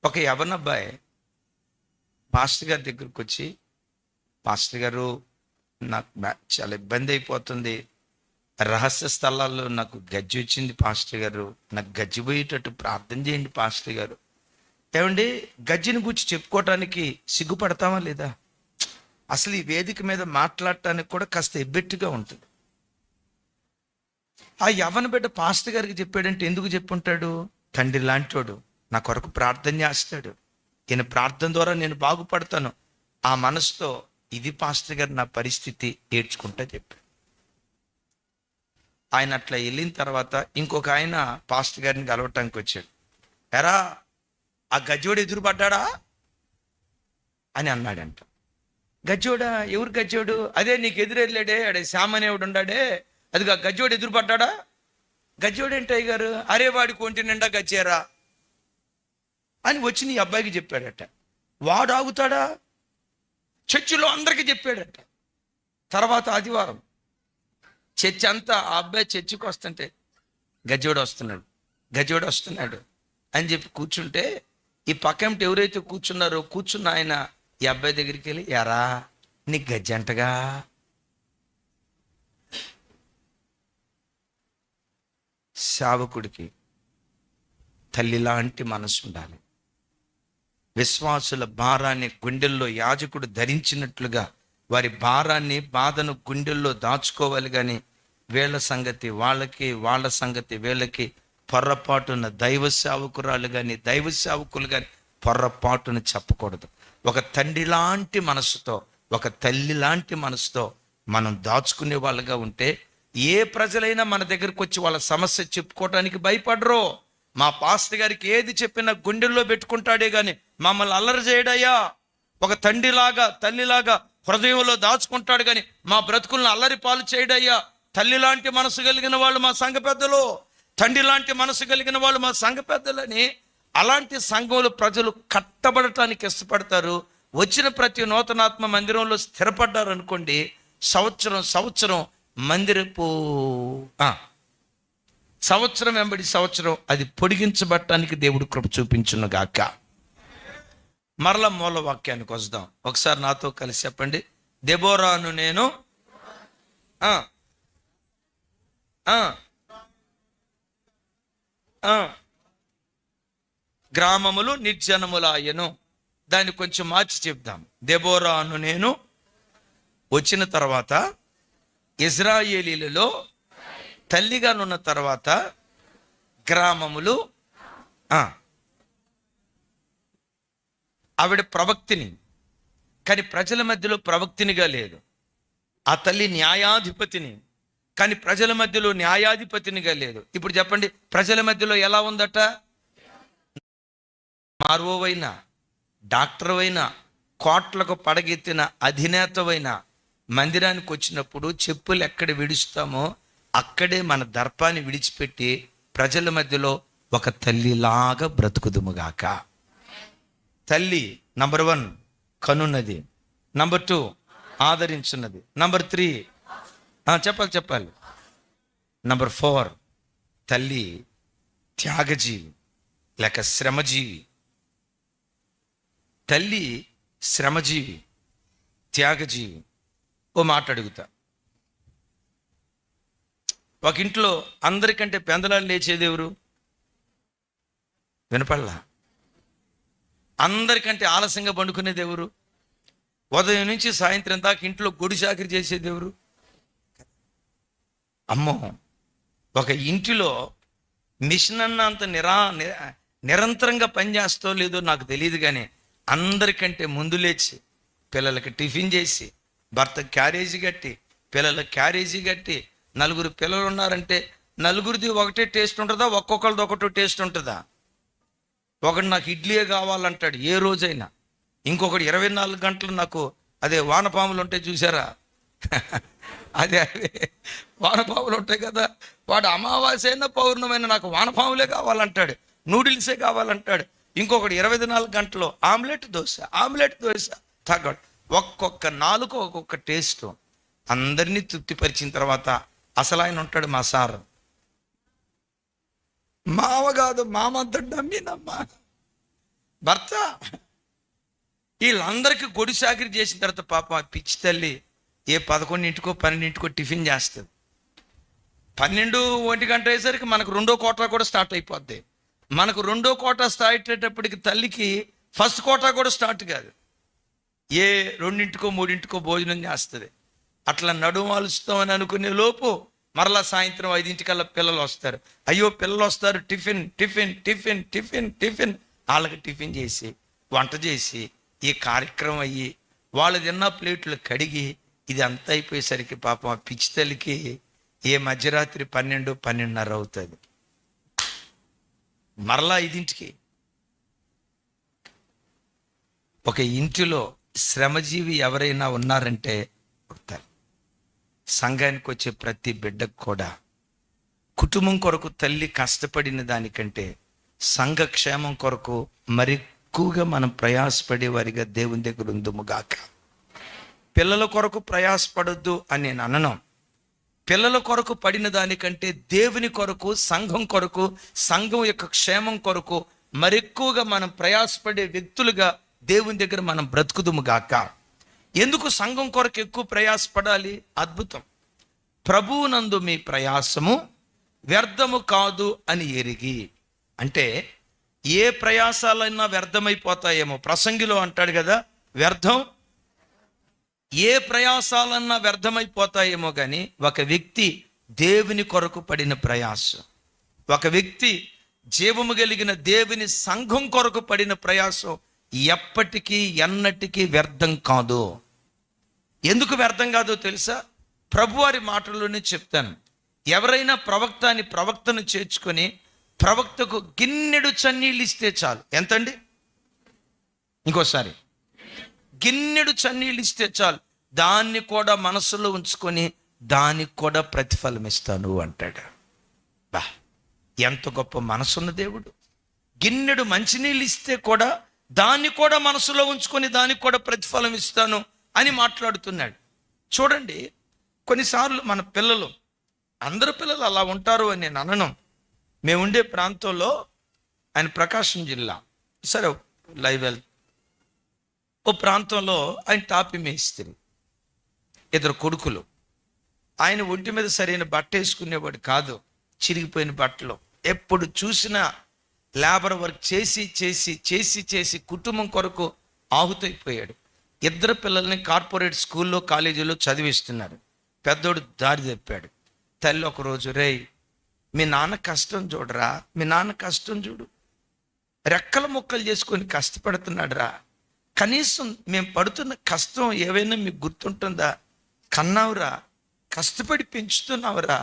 ఒక యవనబ్బాయి పాస్టర్ గారి దగ్గరికి వచ్చి, పాస్టర్ గారు నాకు చాలా ఇబ్బంది అయిపోతుంది, రహస్య స్థలాల్లో నాకు గజ్జి వచ్చింది పాస్టర్ గారు, నాకు గజ్జి పోయేటట్టు ప్రార్థన చేయండి పాస్టర్ గారు. ఏమండి, గజ్జిని గురించి చెప్పుకోవటానికి సిగ్గుపడతామా లేదా? అసలు ఈ వేదిక మీద మాట్లాడటానికి కూడా కాస్త ఎబ్బెట్టుగా ఉంటుంది. ఆ యవన బిడ్డ పాస్టర్ గారికి చెప్పాడంటే ఎందుకు చెప్పుంటాడు? తండ్రి లాంటోడు, నా కొరకు ప్రార్థన చేస్తాడు, ఈయన ప్రార్థన ద్వారా నేను బాగుపడతాను, ఆ మనసుతో ఇది పాస్టర్ గారు నా పరిస్థితి ఏడ్చుకుంటా చెప్పాడు. ఆయన అట్లా వెళ్ళిన తర్వాత ఇంకొక ఆయన పాస్టర్ గారిని కలవటానికి వచ్చాడు. ఎరా, ఆ గజ్జోడు ఎదురుపడ్డా అని అన్నాడంట. గజ్జోడా? ఎవరు గజ్జోడు? అదే నీకు ఎదురెళ్ళాడే, అడే శ్యామనేవుడు ఉండాడే, అదిగా గజ్జోడు ఎదురుపడ్డా గజ్జోడేంటి అయ్య గారు? అరే వాడికి ఒంటి నిండా గజ్జారా అని వచ్చి నీ అబ్బాయికి చెప్పాడట. వాడు ఆగుతాడా? చర్చిలో అందరికీ చెప్పాడట. తర్వాత ఆదివారం చర్చి అంతా ఆ అబ్బాయి చర్చికి వస్తుంటే గజ్జోడు వస్తున్నాడు అని చెప్పి కూర్చుంటే, ఈ పక్కంటి ఎవరైతే కూర్చున్నారో కూర్చున్న ఆయన ఈ అబ్బాయి దగ్గరికి వెళ్ళి, ఎరా నీకు గజ్జంటగా? సేవకుడికి తల్లి లాంటి మనసు ఉండాలి. విశ్వాసుల భారాన్ని గుండెల్లో యాజకుడు ధరించినట్లుగా వారి భారాన్ని, బాధను గుండెల్లో దాచుకోవాలి. కానీ వీళ్ళ సంగతి వాళ్ళకి, వాళ్ళ సంగతి వీళ్ళకి పొర్రపాటున దైవ సేవకురాలు కానీ దైవ సేవకులు కానీ పొర్రపాటును చెప్పకూడదు. ఒక తండ్రి లాంటి మనసుతో, ఒక తల్లి లాంటి మనసుతో మనం దాచుకునే వాళ్ళగా ఉంటే ఏ ప్రజలైనా మన దగ్గరకు వచ్చి వాళ్ళ సమస్య చెప్పుకోవటానికి భయపడరు. మా పాస్టర్ గారికి ఏది చెప్పినా గుండెల్లో పెట్టుకుంటాడే కానీ మమ్మల్ని అల్లరి చేయడయ్యా. ఒక తండ్రిలాగా తల్లిలాగా హృదయంలో దాచుకుంటాడు కానీ మా బ్రతుకులను అల్లరి పాలు చేయడయ్యా. తల్లి లాంటి మనసు కలిగిన వాళ్ళు మా సంఘ పెద్దలు, తండ్రి లాంటి మనసు కలిగిన వాళ్ళు మా సంఘ పెద్దలని. అలాంటి సంఘంలో ప్రజలు కట్టబడటానికి ఇష్టపడతారు. వచ్చిన ప్రతి నూతనాత్మ మందిరంలో స్థిరపడ్డారు అనుకోండి, సంవత్సరం సంవత్సరం వెంబడి సంవత్సరం అది పొడిగించబడటానికి దేవుడు కృప చూపించును గాక. మరలా మూల వాక్యానికి వద్దాం. ఒకసారి నాతో కలిసి చెప్పండి. దెబోరాను నేను గ్రామములు నిర్జనములాయను. దాన్ని కొంచెం మార్చి చెప్దాం. దెబోరాను నేను వచ్చిన తర్వాత, ఇజ్రాయేలీలలో తల్లిగానున్న తర్వాత గ్రామములు, ఆవిడ ప్రవక్తిని, కానీ ప్రజల మధ్యలో ప్రవక్తినిగా లేదు. ఆ తల్లి న్యాయాధిపతిని, కానీ ప్రజల మధ్యలో న్యాయాధిపతినిగా లేదు. ఇప్పుడు చెప్పండి, ప్రజల మధ్యలో ఎలా ఉందట? మార్వోవైనా, డాక్టర్ అయినా, కోట్లకు పడగెత్తిన అధినేతవైనా మందిరానికి వచ్చినప్పుడు చెప్పులు ఎక్కడ విడుస్తామో అక్కడే మన దర్పాన్ని విడిచిపెట్టి ప్రజల మధ్యలో ఒక తల్లిలాగా బ్రతుకుదుముగాక. తల్లి నంబర్ 1 కనున్నది, నంబర్ 2 ఆదరించున్నది, నంబర్ 3 చెప్పాలి, నంబర్ 4 తల్లి త్యాగజీవి లేక శ్రమజీవి. తల్లి శ్రమజీవి, త్యాగజీవి. ఓ మాట అడుగుతా, ఒక ఇంట్లో అందరికంటే పెందలాలు లేచేది ఎవరు? వినపడలా? అందరికంటే ఆలస్యంగా పండుకునేది ఎవరు? ఉదయం నుంచి సాయంత్రం దాకా ఇంట్లో గొడి చాకరీ చేసేది ఎవరు? అమ్మో, ఒక ఇంటిలో మిషన్ అన్నంత నిరంతరంగా పనిచేస్తో లేదో నాకు తెలియదు, కానీ అందరికంటే ముందు లేచి పిల్లలకి టిఫిన్ చేసి, భర్త క్యారేజీ కట్టి, పిల్లలకి క్యారేజీ కట్టి, 4 పిల్లలు ఉన్నారంటే నలుగురిది ఒకటే టేస్ట్ ఉంటుందా? ఒక్కొక్కరిది ఒకటో టేస్ట్ ఉంటుందా? ఒకడు నాకు ఇడ్లీయే కావాలంటాడు ఏ రోజైనా, ఇంకొకటి 24 గంటలు నాకు అదే వానపాములు ఉంటాయి చూసారా, అదే వానపాములు ఉంటాయి కదా, వాడు అమావాస్య అయినా పౌర్ణమైన నాకు వానపాములే కావాలంటాడు, నూడిల్సే కావాలంటాడు. ఇంకొకటి 24 గంటలు ఆమ్లెట్ దోశ తగ్గడు. ఒక్కొక్క నాలుగు ఒక్కొక్క టేస్ట్. అందరినీ తృప్తిపరిచిన తర్వాత అసలు ఆయన ఉంటాడు మా సార్, మావ కాదు మామంతటి నమ్మినమ్మ భర్త. వీళ్ళందరికీ గొడి చాకరీ చేసిన తర్వాత పాప పిచ్చి తల్లి ఏ 11 12 టిఫిన్ చేస్తుంది. 12 గంట అయ్యేసరికి మనకు 2వ కోటా కూడా స్టార్ట్ అయిపోద్ది. మనకు 2వ కోటా స్టార్ట్ అయ్యేటప్పటికి తల్లికి ఫస్ట్ కోటా కూడా స్టార్ట్ కాదు. ఏ 2 3 భోజనం చేస్తుంది. అట్లా నడుమాలుస్తామని అనుకునే లోపు మరలా సాయంత్రం 5 పిల్లలు వస్తారు. అయ్యో పిల్లలు వస్తారు, tiffin tiffin tiffin tiffin tiffin వాళ్ళకి టిఫిన్ చేసి, వంట చేసి, ఈ కార్యక్రమం అయ్యి వాళ్ళు తిన్న ప్లేట్లు కడిగి ఇది అంతా అయిపోయేసరికి పాపం ఆ పిచ్చి తల్లికి ఏ మధ్యరాత్రి 12-12:30 అవుతుంది. మరలా 5 ఒక ఇంటిలో శ్రమజీవి ఎవరైనా ఉన్నారంటే సంఘానికి వచ్చే ప్రతి బిడ్డకు కూడా కుటుంబం కొరకు తల్లి కష్టపడిన దానికంటే సంఘక్షేమం కొరకు మరెక్కువగా మనం ప్రయాసపడే వారిగా దేవుని దగ్గర ఉందుముగాక. పిల్లల కొరకు ప్రయాసపడొద్దు అని నేను అనను. పిల్లల కొరకు పడిన దానికంటే దేవుని కొరకు, సంఘం కొరకు, సంఘం యొక్క క్షేమం కొరకు మరెక్కువగా మనం ప్రయాసపడే వ్యక్తులుగా దేవుని దగ్గర మనం బ్రతుకుదుముగాక. ఎందుకు సంఘం కొరకు ఎక్కువ ప్రయాసపడాలి? అద్భుతం. ప్రభువునందు మీ ప్రయాసము వ్యర్థము కాదు అని ఎరిగి. అంటే ఏ ప్రయాసాలైనా వ్యర్థమైపోతాయేమో. ప్రసంగిలో అంటాడు కదా, వ్యర్థం ఏ ప్రయాసాలన్నా వ్యర్థమైపోతాయేమో. కానీ ఒక వ్యక్తి దేవుని కొరకు పడిన ప్రయాసం, ఒక వ్యక్తి జీవము కలిగిన దేవుని సంఘం కొరకు పడిన ప్రయాసం ఎప్పటికీ ఎన్నటికీ వ్యర్థం కాదు. ఎందుకు వ్యర్థం కాదో తెలుసా? ప్రభువారి మాటల్లోనే చెప్తాను. ఎవరైనా ప్రవక్తను చేర్చుకొని ప్రవక్తకు గిన్నెడు చన్నీళ్ళు ఇస్తే చాలు. ఎంతండి? ఇంకోసారి, గిన్నెడు చన్నీళ్ళు ఇస్తే చాలు, దాన్ని కూడా మనసులో ఉంచుకొని దానికి కూడా ప్రతిఫలం ఇస్తాను అంటాడు. బా, ఎంత గొప్ప మనసున్న దేవుడు! గిన్నెడు మంచినీళ్ళు ఇస్తే కూడా దాన్ని కూడా మనసులో ఉంచుకొని దానికి కూడా ప్రతిఫలం ఇస్తాను అని మాట్లాడుతున్నాడు. చూడండి, కొన్నిసార్లు మన పిల్లలు, అందరు పిల్లలు అలా ఉంటారు అని నేను అనను. మేము ఉండే ప్రాంతంలో, ఆయన ప్రకాశం జిల్లా, సరే లైవ్ వెల్, ఓ ప్రాంతంలో ఆయన టాపి మేస్త్రి, ఇద్దరు కొడుకులు. ఆయన ఒంటి మీద సరైన బట్ట వేసుకునేవాడు కాదు, చిరిగిపోయిన బట్టలు. ఎప్పుడు చూసినా లేబర్ వర్క్ చేసి చేసి చేసి చేసి కుటుంబం కొరకు ఆహుతైపోయాడు. ఇద్దరు పిల్లల్ని కార్పొరేట్ స్కూల్లో, కాలేజీలో చదివిస్తున్నారు. పెద్దోడు దారి తప్పాడు. తల్లి ఒకరోజు, రేయ్, మీ నాన్న కష్టం చూడరా, మీ నాన్న కష్టం చూడు, రెక్కల ముక్కలు చేసుకొని కష్టపడుతున్నాడు రా, కనీసం మేము పడుతున్న కష్టం ఏవైనా మీకు గుర్తుంటుందా? కన్నావురా, కష్టపడి పెంచుతున్నావురా,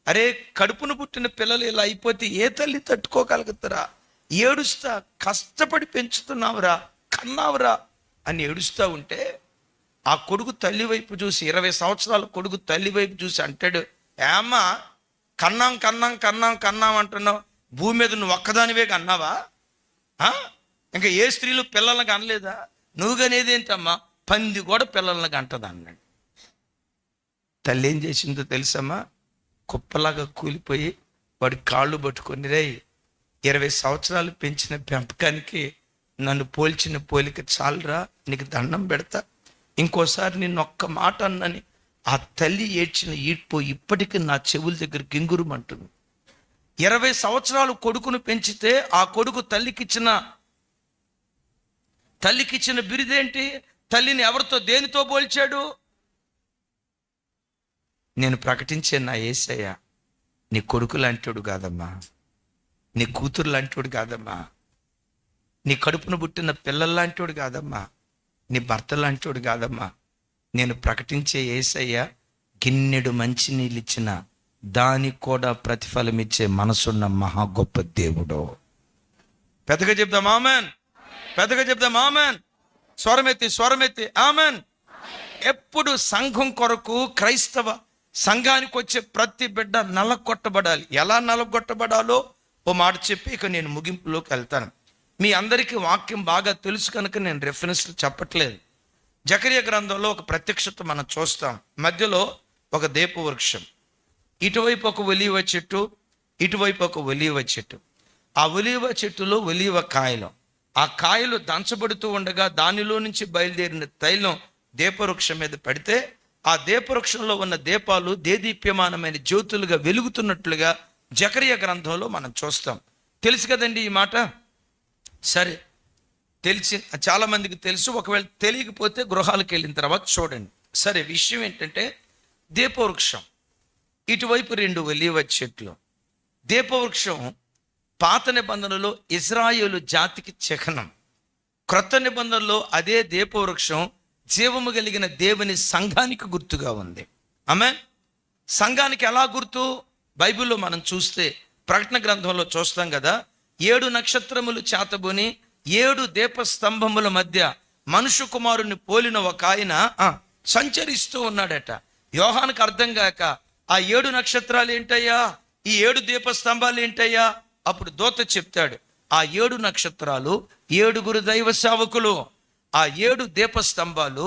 అరే కడుపును పుట్టిన పిల్లలు ఇలా అయిపోతే ఏ తల్లి తట్టుకోగలుగుతారా? ఏడుస్తా, కష్టపడి పెంచుతున్నావురా, కన్నావురా అని ఏడుస్తూ ఉంటే ఆ కొడుకు తల్లి వైపు చూసి, 20 సంవత్సరాల కొడుకు తల్లి వైపు చూసి అంటాడు, ఏమ్మా కన్నాం కన్నాం కన్నాం కన్నాం అంటున్నావు, భూమి మీద నువ్వు ఒక్కదానివే కన్నావా? ఇంకా ఏ స్త్రీలు పిల్లల్ని కనలేదా? నువ్వు కనేది ఏంటమ్మా? పంది కూడా పిల్లల్ని కంటది అన్నాడు. తల్లి ఏం చేసిందో తెలుసమ్మా? కుప్పలాగా కూలిపోయి వాడి కాళ్ళు పట్టుకొని, రే 20 సంవత్సరాలు పెంచిన పెంపకానికి నన్ను పోల్చిన పోలిక చాలురా, నీకు దండం పెడతా, ఇంకోసారి నిన్ను ఒక్క మాట అన్నని ఆ తల్లి ఏడ్చిన ఈడ్పో ఇప్పటికీ నా చెవుల దగ్గర గింగురుమంటుంది. 20 సంవత్సరాలు కొడుకును పెంచితే ఆ కొడుకు తల్లికిచ్చిన బిరుదేంటి? తల్లిని ఎవరితో, దేనితో పోల్చాడు? నేను ప్రకటించే నా యేసయ్య నీ కొడుకు లాంటోడు కాదమ్మా, నీ కూతురు లాంటోడు కాదమ్మా, నీ కడుపును పుట్టిన పిల్లల లాంటోడు కాదమ్మా, నీ భర్త లాంటోడు కాదమ్మా. నేను ప్రకటించే యేసయ్య గిన్నెడు మంచి నీళ్ళు ఇచ్చిన దానికి కూడా ప్రతిఫలం ఇచ్చే మనసున్న మహా గొప్ప దేవుడు. పెద్దగా చెప్దాం ఆమెన్, పెద్దగా చెప్దాం ఆమెన్, స్వరమెత్తి ఆమెన్. ఎప్పుడు సంఘం కొరకు, క్రైస్తవ సంఘానికి వచ్చే ప్రతి బిడ్డ నలగొట్టబడాలి. ఎలా నలగొట్టబడాలో ఓ మాట చెప్పి ఇక నేను ముగింపులోకి వెళ్తాను. మీ అందరికీ వాక్యం బాగా తెలుసు కనుక నేను రెఫరెన్స్లు చెప్పట్లేదు. జకరియా గ్రంథంలో ఒక ప్రత్యక్షత మనం చూస్తాం. మధ్యలో ఒక దీప వృక్షం, ఇటువైపు ఒక ఒలీవ చెట్టు, ఇటువైపు ఒక ఒలీవ చెట్టు. ఆ ఒలీవ చెట్టులో ఒలీవ కాయలు, ఆ కాయలు దంచబడుతూ ఉండగా దానిలో నుంచి బయలుదేరిన తైలం దీపవృక్షం మీద పడితే ఆ దీపవృక్షంలో ఉన్న దీపాలు దేదీప్యమానమైన జ్యోతులుగా వెలుగుతున్నట్లుగా జకరియా గ్రంథంలో మనం చూస్తాం. తెలుసు కదండి ఈ మాట? సరే, తెలిసి చాలా మందికి తెలుసు. ఒకవేళ తెలియకపోతే గృహాలకు వెళ్ళిన తర్వాత చూడండి. సరే, విషయం ఏంటంటే దీపవృక్షం, ఇటువైపు 2 ఒలీవ చెట్లు. దీపవృక్షం పాత నిబంధనలో ఇజ్రాయేలు జాతికి చిహ్నం. క్రొత్త నిబంధనలో అదే దీపవృక్షం జీవము కలిగిన దేవుని సంఘానికి గుర్తుగా ఉంది. ఆమేన్. సంఘానికి ఎలా గుర్తు? బైబిల్లో మనం చూస్తే ప్రకటన గ్రంథంలో చూస్తాం కదా, 7 నక్షత్రములు చేతబుని 7 దీపస్తంభముల మధ్య మనుష్య కుమారుని పోలిన ఒక ఆయన సంచరిస్తూ ఉన్నాడట. యోహానికి అర్థం కాక, ఆ 7 నక్షత్రాలు ఏంటయ్యా? ఈ 7 దీపస్తంభాలు ఏంటయ్యా? అప్పుడు దూత చెప్తాడు, ఆ 7 నక్షత్రాలు 7 దైవ సేవకులు, ఆ 7 దీపస్తంభాలు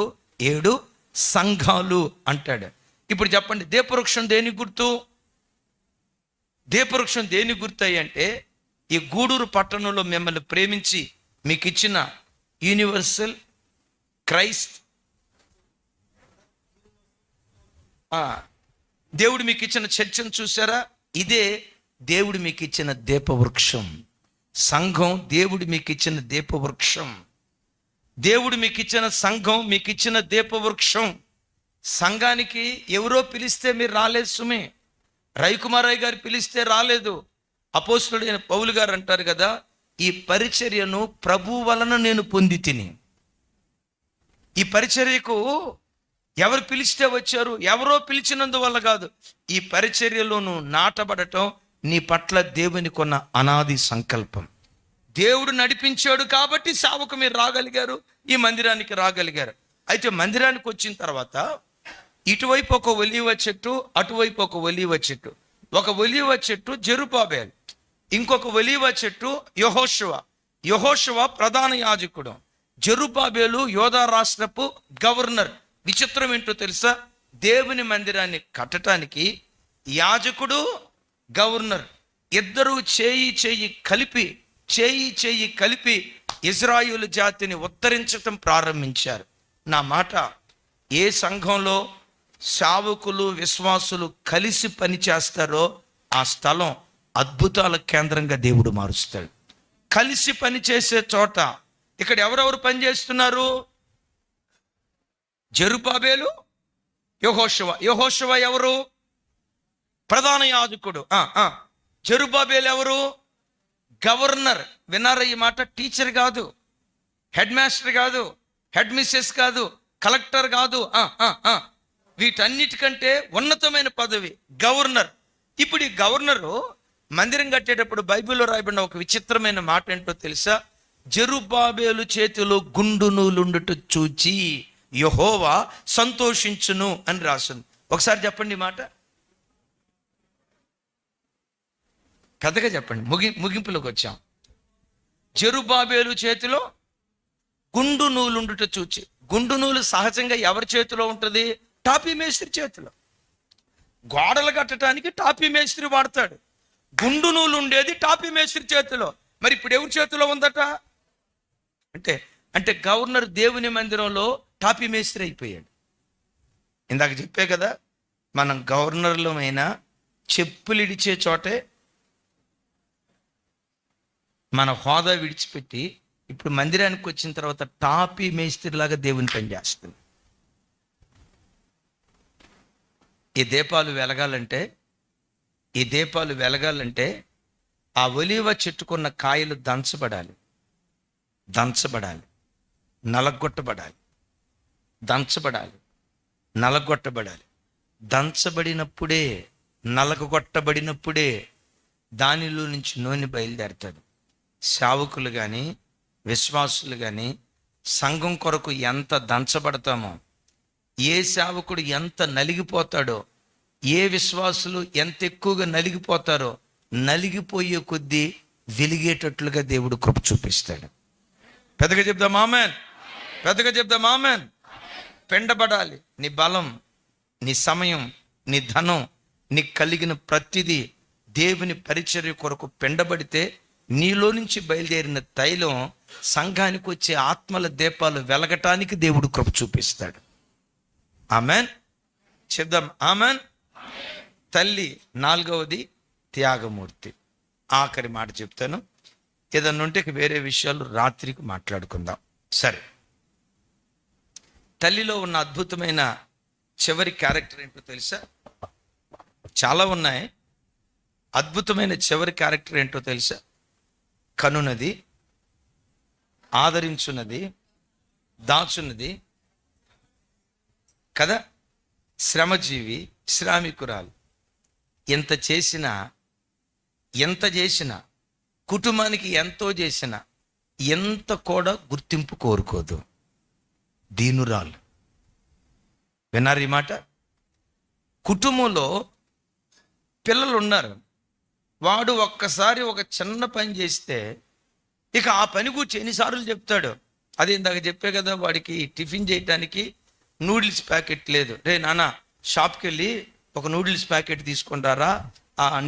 7 సంఘాలు అంటాడు. ఇప్పుడు చెప్పండి, దీపవృక్షం దేనికి గుర్తు? దీపవృక్షం దేనికి గుర్తయి అంటే, ఈ గూడూరు పట్టణంలో మిమ్మల్ని ప్రేమించి మీకు ఇచ్చిన యూనివర్సల్ క్రైస్ట్, దేవుడు మీకు ఇచ్చిన చర్చను చూసారా? ఇదే దేవుడు మీకు ఇచ్చిన దీపవృక్షం. సంఘం దేవుడు మీకు ఇచ్చిన దీపవృక్షం. దేవుడు మీకు ఇచ్చిన సంఘం మీకు ఇచ్చిన దీపవృక్షం. సంఘానికి ఎవరో పిలిస్తే మీరు రాలేదు సుమే. రవికుమారయ్య గారు పిలిస్తే రాలేదు. అపోస్తుడైన పౌలు గారు అంటారు కదా, ఈ పరిచర్యను ప్రభు వలన నేను పొంది తిని. ఈ పరిచర్యకు ఎవరు పిలిస్తే వచ్చారు? ఎవరో పిలిచినందువల్ల కాదు. ఈ పరిచర్యలో నువ్వు నాటబడటం నీ పట్ల దేవుని కొన్న అనాది సంకల్పం. దేవుడు నడిపించాడు కాబట్టి సేవకు మీరు రాగలిగారు, ఈ మందిరానికి రాగలిగారు. అయితే మందిరానికి వచ్చిన తర్వాత ఇటువైపు ఒక ఒలీవ చెట్టు, అటువైపు ఒక ఒలీవ చెట్టు. ఒక ఒలీవ చెట్టు జెరుబాబెలు, ఇంకొక ఒలీవ చెట్టు యెహోషువ. యెహోషువ ప్రధాన యాజకుడు, జెరుబాబెలు యోధా రాష్ట్రపు గవర్నర్. విచిత్రం ఏంటో తెలుసా? దేవుని మందిరాన్ని కట్టడానికి యాజకుడు, గవర్నర్ ఇద్దరు చేయి కలిపి ఇజ్రాయేలు జాతిని ఉద్ధరించటం ప్రారంభించారు. నా మాట, ఏ సంఘంలో సేవకులు విశ్వాసులు కలిసి పని చేస్తారో ఆ స్థలం అద్భుతాల కేంద్రంగా దేవుడు మారుస్తాడు. కలిసి పని చేసే చోట ఇక్కడ ఎవరెవరు పని చేస్తున్నారు? జెరుబాబెలు, యెహోషువ. యెహోషువ ఎవరు? ప్రధాన యాజకుడు. జెరుబాబెలు ఎవరు? గవర్నర్. విన్నారా ఈ మాట? టీచర్ కాదు, హెడ్ మాస్టర్ కాదు, హెడ్ మిస్సెస్ కాదు, కలెక్టర్ కాదు. వీటన్నిటికంటే ఉన్నతమైన పదవి గవర్నర్. ఇప్పుడు ఈ గవర్నరు మందిరం కట్టేటప్పుడు బైబిల్లో రాయబడిన ఒక విచిత్రమైన మాట ఏంటో తెలుసా? జెరుబాబెలు చేతిలో గుండు నూలుండుట చూచి యెహోవా సంతోషించును అని రాసింది. ఒకసారి చెప్పండి మాట, పెద్దగా చెప్పండి. ముగింపులోకి వచ్చాం. జెరుబాబెలు చేతిలో గుండు నూలుండుట చూచి. గుండు నూలు సహజంగా ఎవరి చేతిలో ఉంటుంది? టాపీ మేస్త్రి చేతిలో. గోడలు కట్టడానికి టాపీ మేస్త్రి వాడతాడు. గుండు నూలు ఉండేది టాపీ మేస్త్రి చేతిలో. మరి ఇప్పుడు ఎవరి చేతిలో ఉందట? అంటే గవర్నర్ దేవుని మందిరంలో టాపీ మేస్త్రి అయిపోయాడు. ఇందాక చెప్పే కదా, మనం గవర్నర్లమైనా చెప్పులు ఇడిచే చోటే మన హోదా విడిచిపెట్టి ఇప్పుడు మందిరానికి వచ్చిన తర్వాత టాపీ మేస్త్రిలాగా దేవుని పని చేస్తుంది. ఈ దీపాలు వెలగాలంటే ఆ ఒలీవ చెట్టుకున్న కాయలు దంచబడాలి, నలగొట్టబడాలి. దంచబడినప్పుడే, నలగొట్టబడినప్పుడే దానిలో నుంచి నూనె బయలుదేరుతుంది. సేవకులు కానీ విశ్వాసులు కానీ సంఘం కొరకు ఎంత దంచబడతామో, ఏ సేవకుడు ఎంత నలిగిపోతాడో, ఏ విశ్వాసులు ఎంత ఎక్కువగా నలిగిపోతారో, నలిగిపోయే కొద్దీ వెలిగేటట్లుగా దేవుడు కృప చూపిస్తాడు. పెద్దగా చెప్దాం ఆమెన్. పెండబడాలి. నీ బలం, నీ సమయం, నీ ధనం, నీకు కలిగిన ప్రతిదీ దేవుని పరిచర్య కొరకు పెండబడితే నీలో నుంచి బయలుదేరిన తైలం సంఘానికి వచ్చే ఆత్మల దీపాలు వెలగటానికి దేవుడు కృప చూపిస్తాడు. ఆమెన్ చెప్దాం. ఆమెన్. తల్లి 4వది త్యాగమూర్తి. ఆఖరి మాట చెప్తాను. ఏదన్నా ఉంటే వేరే విషయాలు రాత్రికి మాట్లాడుకుందాం. సరే, తల్లిలో ఉన్న అద్భుతమైన చివరి క్యారెక్టర్ ఏంటో తెలుసా? చాలా ఉన్నాయి. అద్భుతమైన చివరి క్యారెక్టర్ ఏంటో తెలుసా? కనునది, ఆదరించున్నది, దాచున్నది కదా, శ్రమజీవి, శ్రామికురాలు. ఎంత చేసినా కుటుంబానికి ఎంతో చేసినా ఎంత కూడా గుర్తింపు కోరుకోదు. దీనురాలు. విన్నారు ఈ మాట? కుటుంబంలో పిల్లలు ఉన్నారు, వాడు ఒక్కసారి ఒక చిన్న పని చేస్తే ఇక ఆ పని గురించి ఎన్నిసార్లు చెప్తాడు. అది ఇందాక చెప్పే కదా, వాడికి టిఫిన్ చేయడానికి నూడిల్స్ ప్యాకెట్ లేదు. రే నాన్న, షాప్కి వెళ్ళి ఒక నూడిల్స్ ప్యాకెట్ తీసుకుంటారా,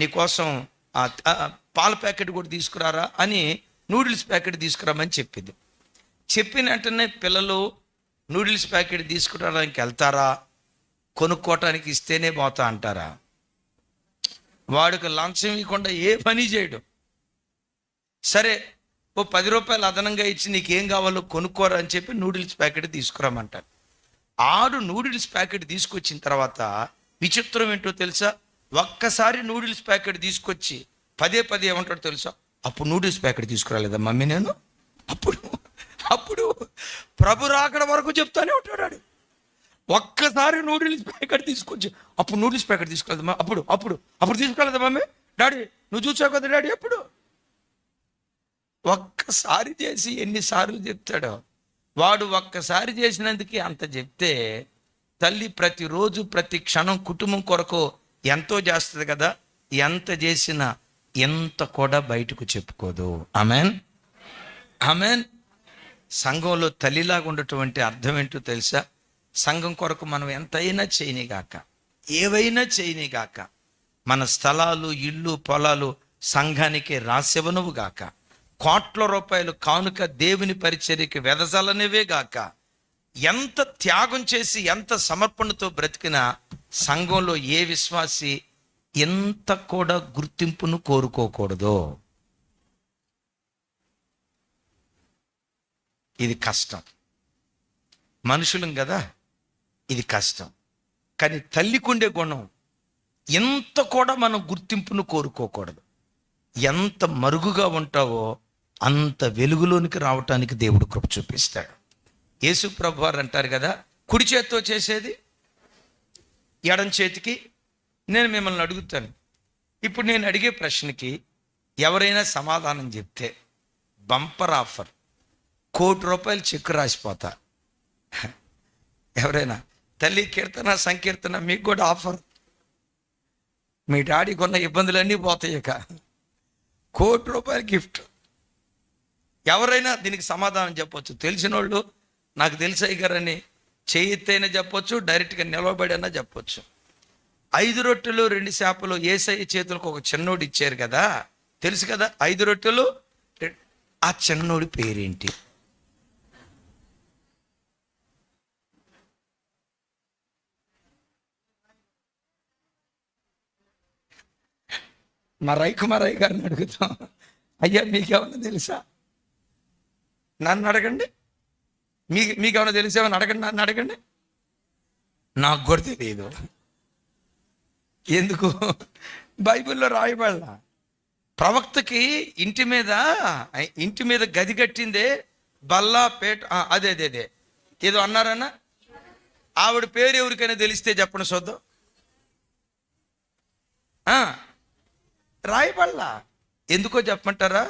నీకోసం పాల ప్యాకెట్ కూడా తీసుకురారా అని నూడిల్స్ ప్యాకెట్ తీసుకురామని చెప్పింది. చెప్పిన వెంటనే పిల్లలు నూడిల్స్ ప్యాకెట్ తీసుకురావడానికి వెళ్తారా, కొనుక్కోవటానికి ఇస్తేనే పోతా అంటారా? వాడికి లంచం ఇవ్వకుండా ఏ పని చేయడు. సరే, ఓ 10 రూపాయలు అదనంగా ఇచ్చి నీకేం కావాలో కొనుక్కోరా అని చెప్పి నూడిల్స్ ప్యాకెట్ తీసుకురామంటారు. ఆడు నూడిల్స్ ప్యాకెట్ తీసుకొచ్చిన తర్వాత విచిత్రం ఏంటో తెలుసా? ఒక్కసారి నూడిల్స్ ప్యాకెట్ తీసుకొచ్చి పదే పదే ఏమంటాడు తెలుసా? అప్పుడు నూడిల్స్ ప్యాకెట్ తీసుకురాలేదా మమ్మీ నేను? అప్పుడు అప్పుడు ప్రభు రాకడ వరకు చెప్తానే ఉంటాడు. ఒక్కసారి నూడిల్స్ ప్యాకెట్ తీసుకొచ్చి అప్పుడు నూడిల్స్ ప్యాకెట్ తీసుకురాలేదమ్మా, అప్పుడు అప్పుడు అప్పుడు తీసుకురాలేదా మమ్మీ? డాడీ నువ్వు చూసావు కదా డాడీ అప్పుడు. ఒక్కసారి చేసి ఎన్నిసార్లు చెప్తాడో. వాడు ఒక్కసారి చేసినందుకే అంత చెప్తే తల్లి ప్రతిరోజు ప్రతి క్షణం కుటుంబం కొరకు ఎంతో చేస్తుంది కదా. ఎంత చేసినా ఎంత కూడా బయటకు చెప్పుకోదు. Amen, amen. సంఘంలో తల్లిలాగా ఉండటువంటి అర్థం ఏంటో తెలుసా? సంఘం కొరకు మనం ఎంతైనా చేయనిగాక, ఏవైనా చేయనిగాక, మన స్థలాలు, ఇళ్ళు, పొలాలు సంఘానికి రాసివ్వనువు గాక, కోట్ల రూపాయలు కానుక దేవుని పరిచర్యకి వెదజల్లనివే గాక, ఎంత త్యాగం చేసి ఎంత సమర్పణతో బ్రతికినా సంఘంలో ఏ విశ్వాసి ఎంత కూడా గుర్తింపును కోరుకోకూడదు. ఇది కష్టం. మనుషులం కదా, ఇది కష్టం. కానీ తల్లికుండే గుణం ఎంత కూడా మనం గుర్తింపును కోరుకోకూడదు. ఎంత మరుగుగా ఉంటావో అంత వెలుగులోనికి రావటానికి దేవుడు కృప చూపిస్తాడు. యేసు ప్రభు వారు అంటారు కదా, కుడి చేత్తో చేసేది ఎడం చేతికి. నేను మిమ్మల్ని అడుగుతాను, ఇప్పుడు నేను అడిగే ప్రశ్నకి ఎవరైనా సమాధానం చెప్తే బంపర్ ఆఫర్, ₹1,00,00,000 చెక్కు రాసిపోతా. ఎవరైనా తల్లి కీర్తన సంకీర్తన మీకు కూడా ఆఫర్. మీ డాడీకి ఉన్న ఇబ్బందులన్నీ పోతాయి. ఇక ₹1,00,00,000 గిఫ్ట్. ఎవరైనా దీనికి సమాధానం చెప్పొచ్చు. తెలిసిన వాళ్ళు నాకు తెలిసాయి గారని చేయెత్తైనా చెప్పొచ్చు, డైరెక్ట్గా నిలవబడి అన్నా చెప్పొచ్చు. 5 రొట్టెలు 2 చేపలు యేసయ్య చేతులకు ఒక చిన్నోడు ఇచ్చారు కదా, తెలుసు కదా. 5 రొట్టెలు, ఆ చిన్నోడి పేరేంటి? మరై కుమారయ్య గారిని అడుగుతాం. అయ్యా మీకేమన్నా తెలుసా? నన్ను అడగండి. మీకేమన్నా తెలిసేమని అడగండి, నన్ను అడగండి. నాకు కూడా తెలియదు. ఎందుకు? బైబిల్లో రాయబడాల. ప్రవక్తకి ఇంటి మీద గది కట్టిందే బల్లా పేట, అదే ఏదో అన్నారన్నా. ఆవిడ పేరు ఎవరికైనా తెలిస్తే చెప్పండి చూద్దాం. రాయబడలా. ఎందుకో చెప్పమంటారా?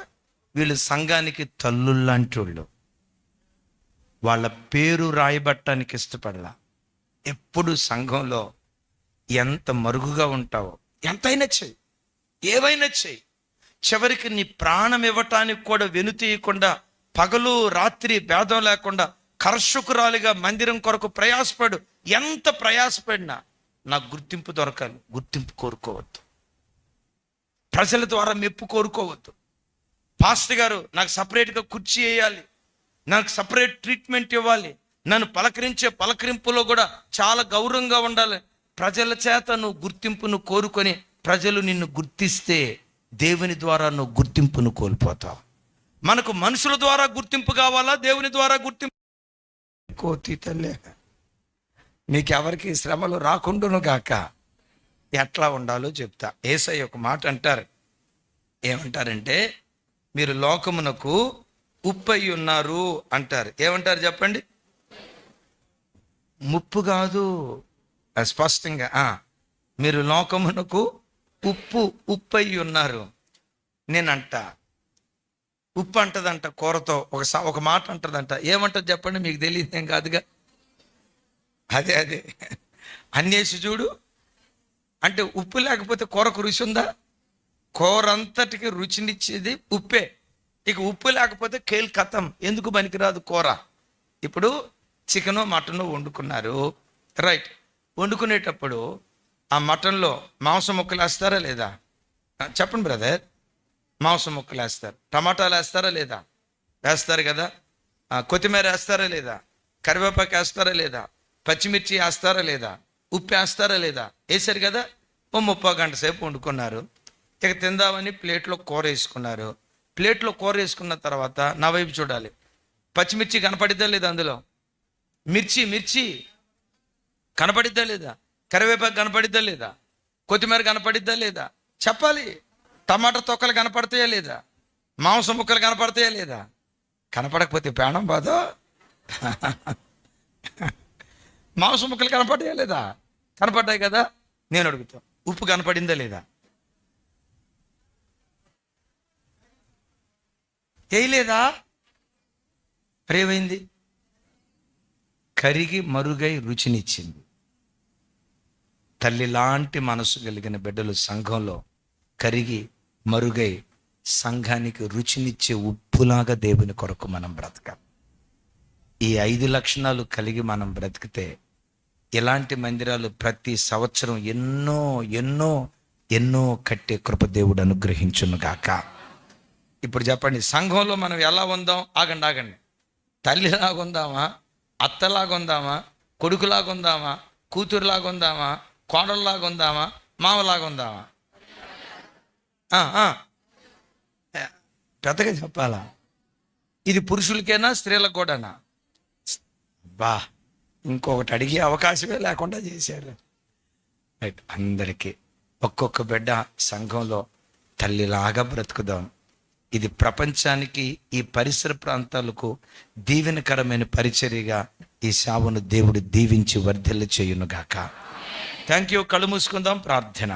వీళ్ళు సంఘానికి తల్లుల్లాంటి వాళ్ళు. వాళ్ళ పేరు రాయబట్టడానికి ఇష్టపడలా. ఎప్పుడు సంఘంలో ఎంత మరుగుగా ఉంటావో ఎంతైనా చెయ్యి, ఏవైనా చెయ్యి. చివరికి నీ ప్రాణం ఇవ్వటానికి కూడా వెనుతీయకుండా పగలు రాత్రి భేదం లేకుండా కర్షకురాలిగా మందిరం కొరకు ప్రయాసపడు. ఎంత ప్రయాసపడినా నాకు గుర్తింపు దొరకాలి. గుర్తింపు కోరుకోవద్దు. ప్రజల ద్వారా మెప్పు కోరుకోవద్దు. పాస్టర్ గారు నాకు సపరేట్గా కుర్చీ వేయాలి, నాకు సపరేట్ ట్రీట్మెంట్ ఇవ్వాలి, నన్ను పలకరించే పలకరింపులో కూడా చాలా గౌరవంగా ఉండాలి. ప్రజల చేత నువ్వు గుర్తింపును కోరుకొని ప్రజలు నిన్ను గుర్తిస్తే దేవుని ద్వారా నువ్వు గుర్తింపును కోల్పోతావు. మనకు మనుషుల ద్వారా గుర్తింపు కావాలా, దేవుని ద్వారా గుర్తింపు? కోతి తల్లే, మీకెవరికి శ్రమలు రాకుండాను గాక. ఎట్లా ఉండాలో చెప్తా. యేసయ్య ఒక మాట అంటారు. ఏమంటారంటే, మీరు లోకమునకు ఉప్పై ఉన్నారు అంటారు. ఏమంటారు చెప్పండి? ముప్పు కాదు, స్పష్టంగా మీరు లోకమునకు ఉప్పై ఉన్నారు. నేనంట ఉప్పు అంటదంట కూరతో ఒక మాట అంటదంట. ఏమంటది చెప్పండి? మీకు తెలియదు, ఏం కాదుగా. అదే అన్నేసి చూడు అంటే ఉప్పు లేకపోతే కూరకు రుచి ఉందా? కూర అంతటికి రుచినిచ్చేది ఉప్పే. ఇక ఉప్పు లేకపోతే కేల్ కథం, ఎందుకు పనికిరాదు కూర. ఇప్పుడు చికెను మటను వండుకున్నారు, రైట్. వండుకునేటప్పుడు ఆ మటన్లో మాంసం ముక్కలు వేస్తారా లేదా? చెప్పండి బ్రదర్. మాంసం ముక్కలు వేస్తారు. టమాటాలు వేస్తారా లేదా? వేస్తారు కదా. కొత్తిమీర వేస్తారా లేదా? కరివేపాకు వేస్తారా లేదా? పచ్చిమిర్చి వేస్తారా లేదా? ఉప్పు వేస్తారా లేదా? వేసారు కదా. ఓ 30 గంట సేపు వండుకున్నారు. ఇక తిందామని ప్లేట్లో కూర వేసుకున్నారు. ప్లేట్లో కూర వేసుకున్న తర్వాత నా వైపు చూడాలి. పచ్చిమిర్చి కనపడిద్దా లేదా? అందులో మిర్చి కనపడిద్దా లేదా? కరివేపాకు కనపడిద్దా లేదా? కొత్తిమీర కనపడిద్దా లేదా? చెప్పాలి. టమాటా తొక్కలు కనపడతాయా లేదా? మాంసం ముక్కలు కనపడతాయా లేదా? కనపడకపోతే ప్రాణం బాధ. మాంసం ముక్కలు కనపడ్డాయా లేదా? కనపడ్డాయి కదా. నేను అడుగుతా, ఉప్పు కనపడిందా లేదా? వేయలేదా? రేవైంది, కరిగి మరుగై రుచినిచ్చింది. తల్లి లాంటి మనసు కలిగిన బిడ్డలు సంఘంలో కరిగి మరుగై సంఘానికి రుచినిచ్చే ఉప్పులాగా దేవుని కొరకు మనం బ్రతకాలి. ఈ 5 లక్షణాలు కలిగి మనం బ్రతికితే ఇలాంటి మందిరాలు ప్రతి సంవత్సరం ఎన్నో ఎన్నో ఎన్నో కట్టే కృప దేవుడు అనుగ్రహించును గాక. ఇప్పుడు చెప్పండి, సంఘంలో మనం ఎలా ఉందాం? ఆగండి. తల్లిలాగా ఉందామా? అత్తలాగా ఉందామా? కొడుకులాగా ఉందామా? కూతురులాగా ఉందామా? కోడల్లాగా ఉందామా? మామలాగా ఉందామా? పెద్దగా చెప్పాలా? ఇది పురుషులకేనా స్త్రీలకు కూడానా? బా, ఇంకొకటి అడిగే అవకాశమే లేకుండా చేశారు. రైట్. అందరికీ ఒక్కొక్క బిడ్డ సంఘంలో తల్లిలాగా బ్రతుకుదాం. ఇది ప్రపంచానికి, ఈ పరిసర ప్రాంతాలకు దీవెనకరమైన పరిచర్యగా ఈ సేవను దేవుడు దీవించి వర్ధిల్ల చేయునుగాక. Thank you. కళ్ళు మూసుకుందాం. ప్రార్థన.